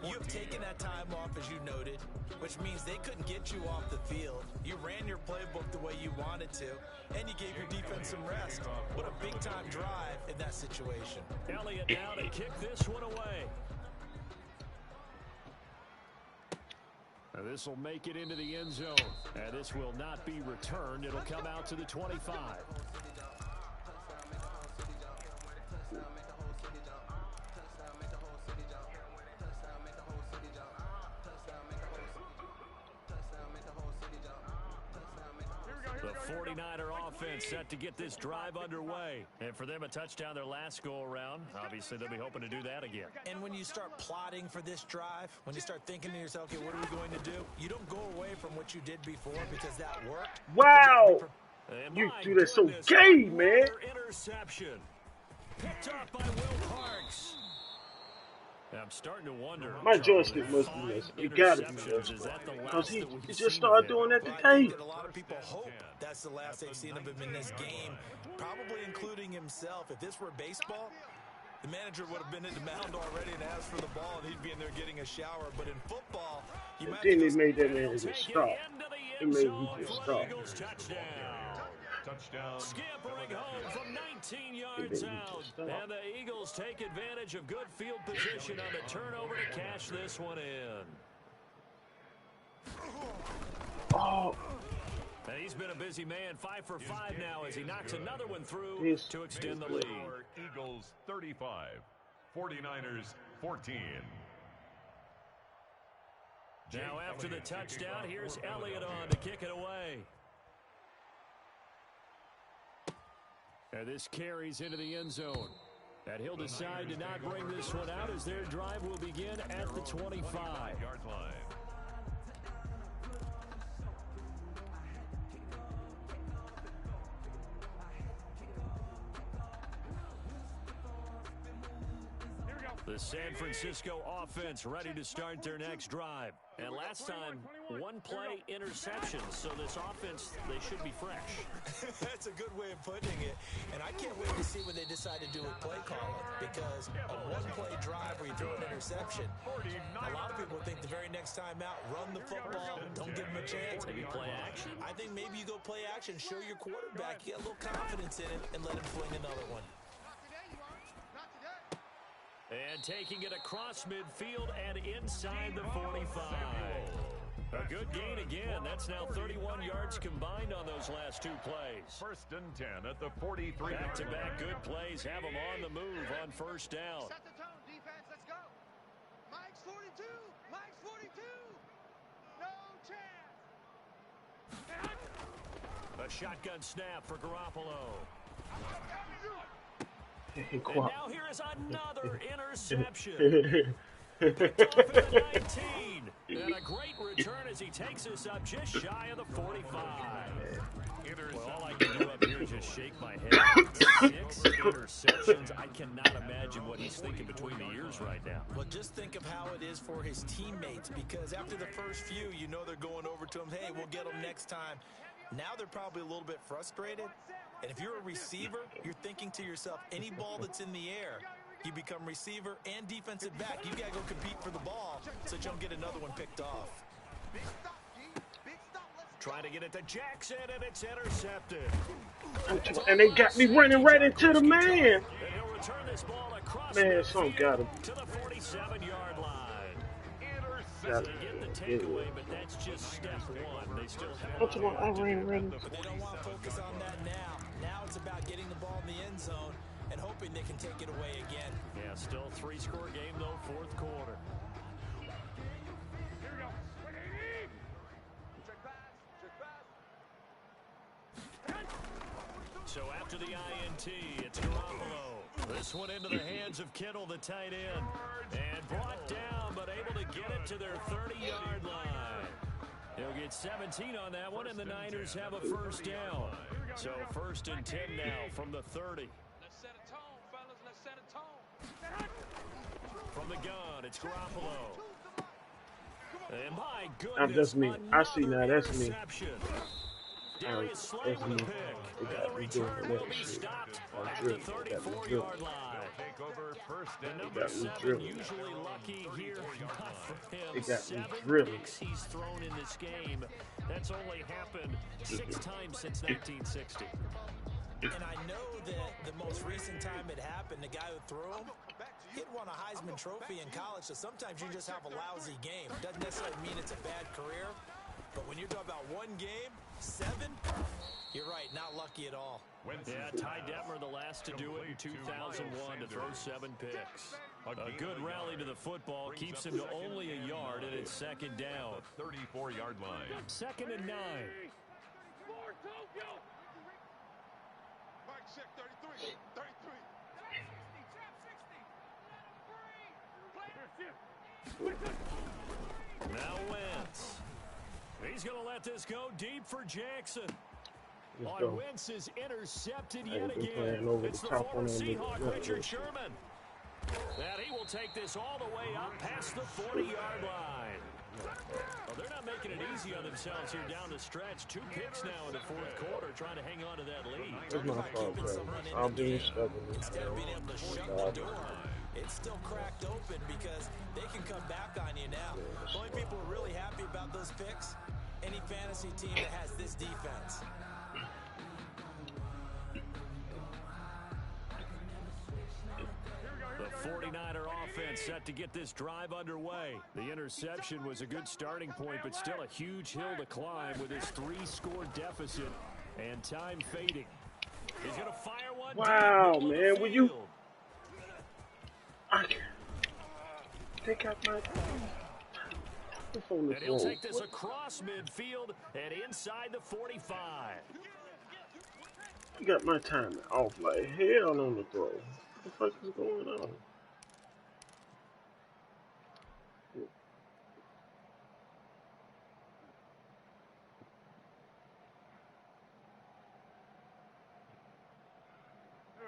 you've taken that time off, as you noted, which means they couldn't get you off the field. You ran your playbook the way you wanted to, and you gave your defense some rest. What a big-time drive in that situation. Elliott now to kick this one away. This will make it into the end zone. And this will not be returned. It'll come out to the 25. The 49er offense set to get this drive underway. And for them, a touchdown their last go-around. Obviously, they'll be hoping to do that again. And when you start plotting for this drive, when you start thinking to yourself, okay, what are we going to do? You don't go away from what you did before because that worked. Wow! You do that so gay, man. Interception. Picked up by Will Parks. I'm starting to wonder. My joystick must be missing. It gotta be missing. Because he just started doing that today. A lot of people hope that's the last they've seen of him in this game, probably including himself. If this were baseball, the manager would have been in the mound already and asked for the ball, and he'd be in there getting a shower. But in football, you might. Then they made that man just stop. They made him just stop. Touchdown. Scampering home from 19 yards out. And the Eagles take advantage of good field position on the turnover to cash this one in. Oh. And he's been a busy man, 5 for 5 now as he knocks another one through to extend the lead. Eagles 35, 49ers 14. Now after the touchdown, here's Elliott on to kick it away. And this carries into the end zone. And he'll decide to not bring this one out as their drive will begin at the 25-yard line. The San Francisco offense ready to start their next drive. And last time, 1-play interception. So this offense, they should be fresh. That's a good way of putting it. And I can't wait to see what they decide to do with play calling. Because a 1-play drive where you throw an interception, a lot of people think the very next time out, run the football, don't give them a chance. Maybe play action. I think maybe you go play action, show your quarterback, you get a little confidence in him, and let him fling another one. And taking it across midfield and inside the 45. A good gain again. That's now 31 yards combined on those last 2 plays. 1st and 10 at the 43. Back-to-back good plays have them on the move on 1st down. Set the tone, defense. Let's go. Mike's 42. Mike's 42. No chance. A shotgun snap for Garoppolo. And now here is another interception. Picked off at the 19. And a great return as he takes this up just shy of the 45. Well, all I can do up here is just shake my head. 6 interceptions. I cannot imagine what he's thinking between the ears right now. Well, just think of how it is for his teammates, because after the first few, you know they're going over to him, hey, we'll get them next time. Now they're probably a little bit frustrated. And if you're a receiver, you're thinking to yourself, any ball that's in the air, you become receiver and defensive back. You got to go compete for the ball so you don't get another one picked off. Trying to get it to Jackson, and it's intercepted. And they got me running right into the man. And he'll return this ball across Man, some got him. to the 47-yard line. Got They him. get the takeaway, but that's just step one. They still have What's wrong? I ran right into But they don't want to focus on that now. Now it's about getting the ball in the end zone and hoping they can take it away again. Yeah, still 3-score game, though, fourth quarter. So after the INT, it's Garoppolo. This one into the hands of Kittle, the tight end. And brought down, but able to get it to their 30-yard line. They'll get 17 on that one, and the Niners have a first down. So 1st and 10 now from the 30. Let's set a tone, fellas. Let's set a tone. From the gun, it's Garoppolo. And my That's goodness, me. I see now, another that's me. interception. That's Darius Slay with me. the pick. They And got the me doing return that will be shit. stopped I at drill. the Got me drill. 34-yard line. Take over first The and number got me 7 drilling. usually lucky here, not for him. They got me 7 drilling. picks he's thrown in this game. That's only happened 6 times since 1960. And I know that the most recent time it happened, the guy who threw him, he had won a Heisman Trophy in college, so sometimes you just have a lousy game. Doesn't necessarily mean it's a bad career, but when you're talking about one game, 7, you're right, not lucky at all. Yeah, Ty Detmer, the last to do it in 2001, to throw 7 picks. A good rally to the football keeps him to only a yard, and it's 2nd down. 34-yard line. 2nd and 9. Mike check 33. 33. Now Wentz. He's going to let this go deep for Jackson. Let's go. Wentz is intercepted I yet ain't been again. playing over It's the the top former on them. Seahawk, Yeah, Richard yeah. Sherman. And he will take this all the way up past the 40-yard line. Well, they're not making it easy on themselves here down the stretch. 2 picks now in the 4th quarter, trying to hang on to that lead. It's my fault, bro. I'm being stubborn. Instead of being able to shut the door, it's still cracked open because they can come back on you now. The only people who are really happy about those picks, any fantasy team that has this defense. The 49er offense set to get this drive underway. The interception was a good starting point, but still a huge hill to climb with his 3-score deficit and time fading. He's going to fire one. Wow, deep middle of man, the will you- field. They got my. What's on And this he'll roll? take this across midfield and inside the 45. You got my timing off like hell on the throw. What the fuck is going on?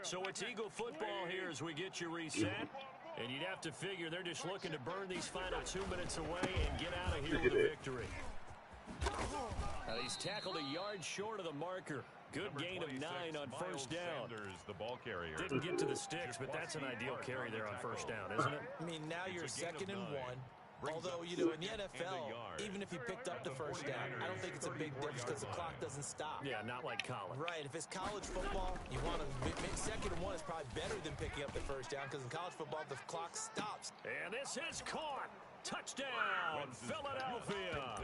So it's Eagle football here as we get you reset. And you'd have to figure they're just looking to burn these final 2 minutes away and get out of here with a victory. He's tackled a yard short of the marker. Good gain of 9 on first down. The ball carrier. Didn't get to the sticks, but that's an ideal carry there on first down, isn't it? I mean, now you're 2nd and 1. Although, you know, in the NFL, even if he picked up the first down, I don't think it's a big difference because the clock doesn't stop. Yeah, not like college. Right, if it's college football, you want to make 2nd and 1 is probably better than picking up the first down because in college football, the clock stops. And this is caught. Touchdown, Philadelphia.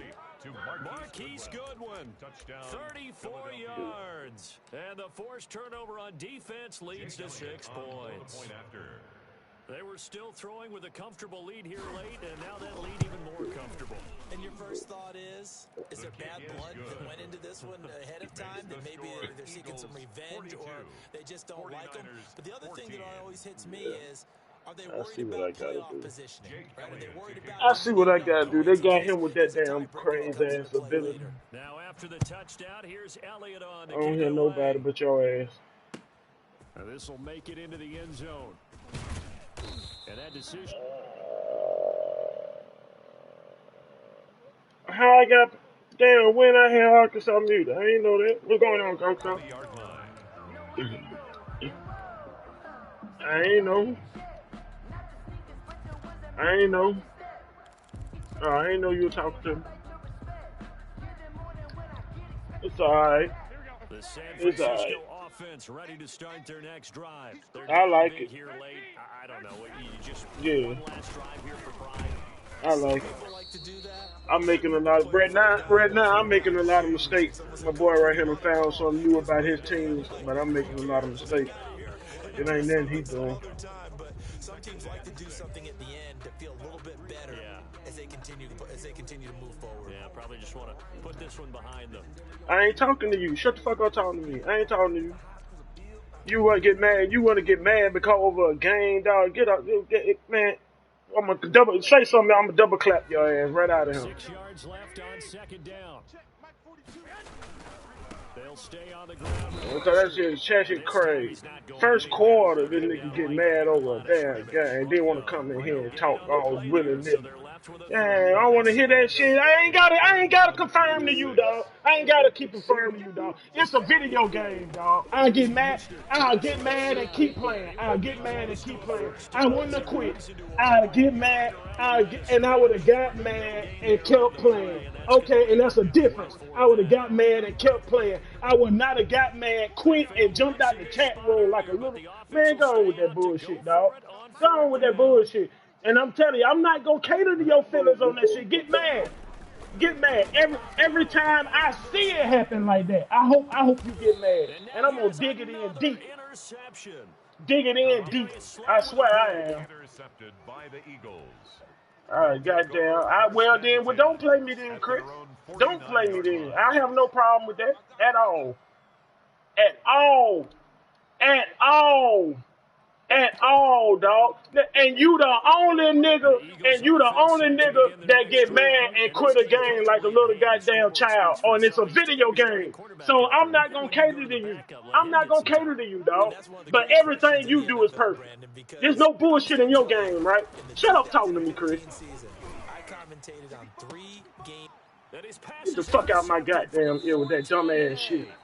Marquise Goodwin, 34 yards. And the forced turnover on defense leads to 6 points. They were still throwing with a comfortable lead here late, and now that lead even more comfortable. And your first thought is there bad blood that went into this one ahead of time? That maybe they're seeking some revenge or they just don't like them? But the other thing that always hits me is Are they I worried see what I about gotta playoff do. positioning? Right? Are they worried about I see what I continuing gotta on do. going They into got this him with that as a damn tiebreaker that crazy comes into ass play ability. later? Now after the touchdown, here's Elliott on I to don't kick hear it nobody away. but your ass. This will make it into the end zone. And that decision. How I got damn when I had Arkansas muted? I ain't know that. What's going on, Arkansas? 20-yard line. I ain't know. I ain't know. Oh, I ain't know you were talking to me. It's alright. The San It's Francisco alright. offense ready to start their next drive. They're I down like big it. here late. I don't know. You just Yeah, one last drive here for pride. I Some like it. people like to do that. I'm Some making a people lot of play for a guy right who wants now to I'm win making a out lot of shoes. mistakes. It's almost My like a boy right here pregame done found call. something new His about way his of saying, teams, like, but I'm who making a lot of cares? We've mistakes. got it here. It ain't Address nothing he something some doing. other time. But some teams like to do something at the end to feel a little bit better as they continue to move forward. Yeah, probably just want to put this one behind them. I ain't talking to you. Shut the fuck up talking to me. I ain't talking to you. You wanna get mad? You wanna get mad because over a game, dog? Get up, man. I'm gonna double say something. I'm gonna double clap your ass right out of here. 6 yards left on second down. They'll stay on the ground with Because that shit This time crazy. he's not going First anywhere. quarter, this They're nigga down get right mad there on the over a line of damn scrimmage. game. Then want to come in here and Getting talk on the all play willy there, so nilly. they're left with a Yeah, third. I don't want to hear that shit. I ain't gotta confirm to you, dog. I ain't gotta keep confirming to you, dog. It's a video game, dog. I get mad. I'll get mad and keep playing. I'll get mad and keep playing. I wouldn't have quit. I'll get mad. And I would have got mad and kept playing. Okay, and that's a difference. I would have got mad and kept playing. I would not have got mad, quit, and jumped out the chat room like a little man. Go on with that bullshit, dog. Go on with that bullshit. And I'm telling you, I'm not gonna cater to your feelings on that shit. Get mad. Get mad. Every time I see it happen like that, I hope you get mad. And And now I'm gonna here's dig it in another deep. interception. Dig it in Play deep. is slow I on the swear I play. am. Intercepted by the Eagles. Alright, goddamn. Well then, well don't play me then, At Chris. their own Don't play me 49-yard then. line. I have no problem with that at all. At all. At all. At all, dog. And you the only nigga, that get mad and quit a game like a little goddamn child. Oh, and it's a video game. So I'm not gonna cater to you. I'm not gonna cater to you, And dog. that's one of the But great everything questions in you the do is NFL, perfect. Brandon, There's because no I'm bullshit still in your playing. game, right? In the Shut up talking to me, Chris. 2015 season, I commentated on 3 games. And his pass Get the is fuck out my intercepted for goddamn a ear with that loss on dumb the ass shit. play.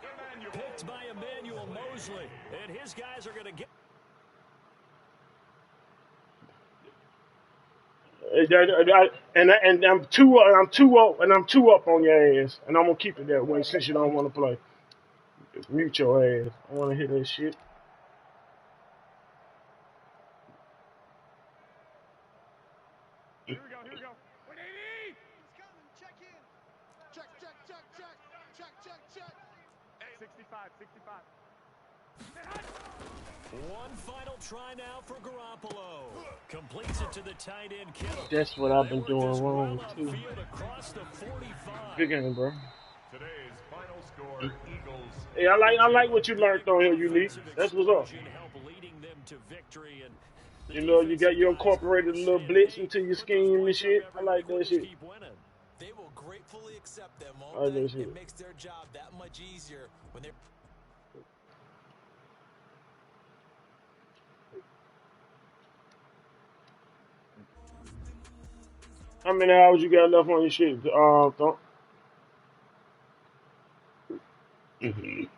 Picked by Emmanuel Mosley. And his guys are going to get... And I'm two up on your ass, and I'm gonna keep it that way since you don't want to play. Just mute your ass. I want to hear that shit. Here we go. Wait, 80! He's coming. Check in. Check. 65. One final try now for Garoppolo. Completes it to the tight end, Kittle. That's what I've They been work doing this wrong well too. upfield across the 45. Good game, bro. Today's final score, Eagles. Hey, I like what you learned on here, Unique. That's what's up. Help leading them to victory, and You know, you incorporated a little blitz into your scheme and shit. I like that shit. keep winning. They will gratefully accept them, I won't like they? that shit. It makes their job that much easier when they're... How many hours you got left on your shit?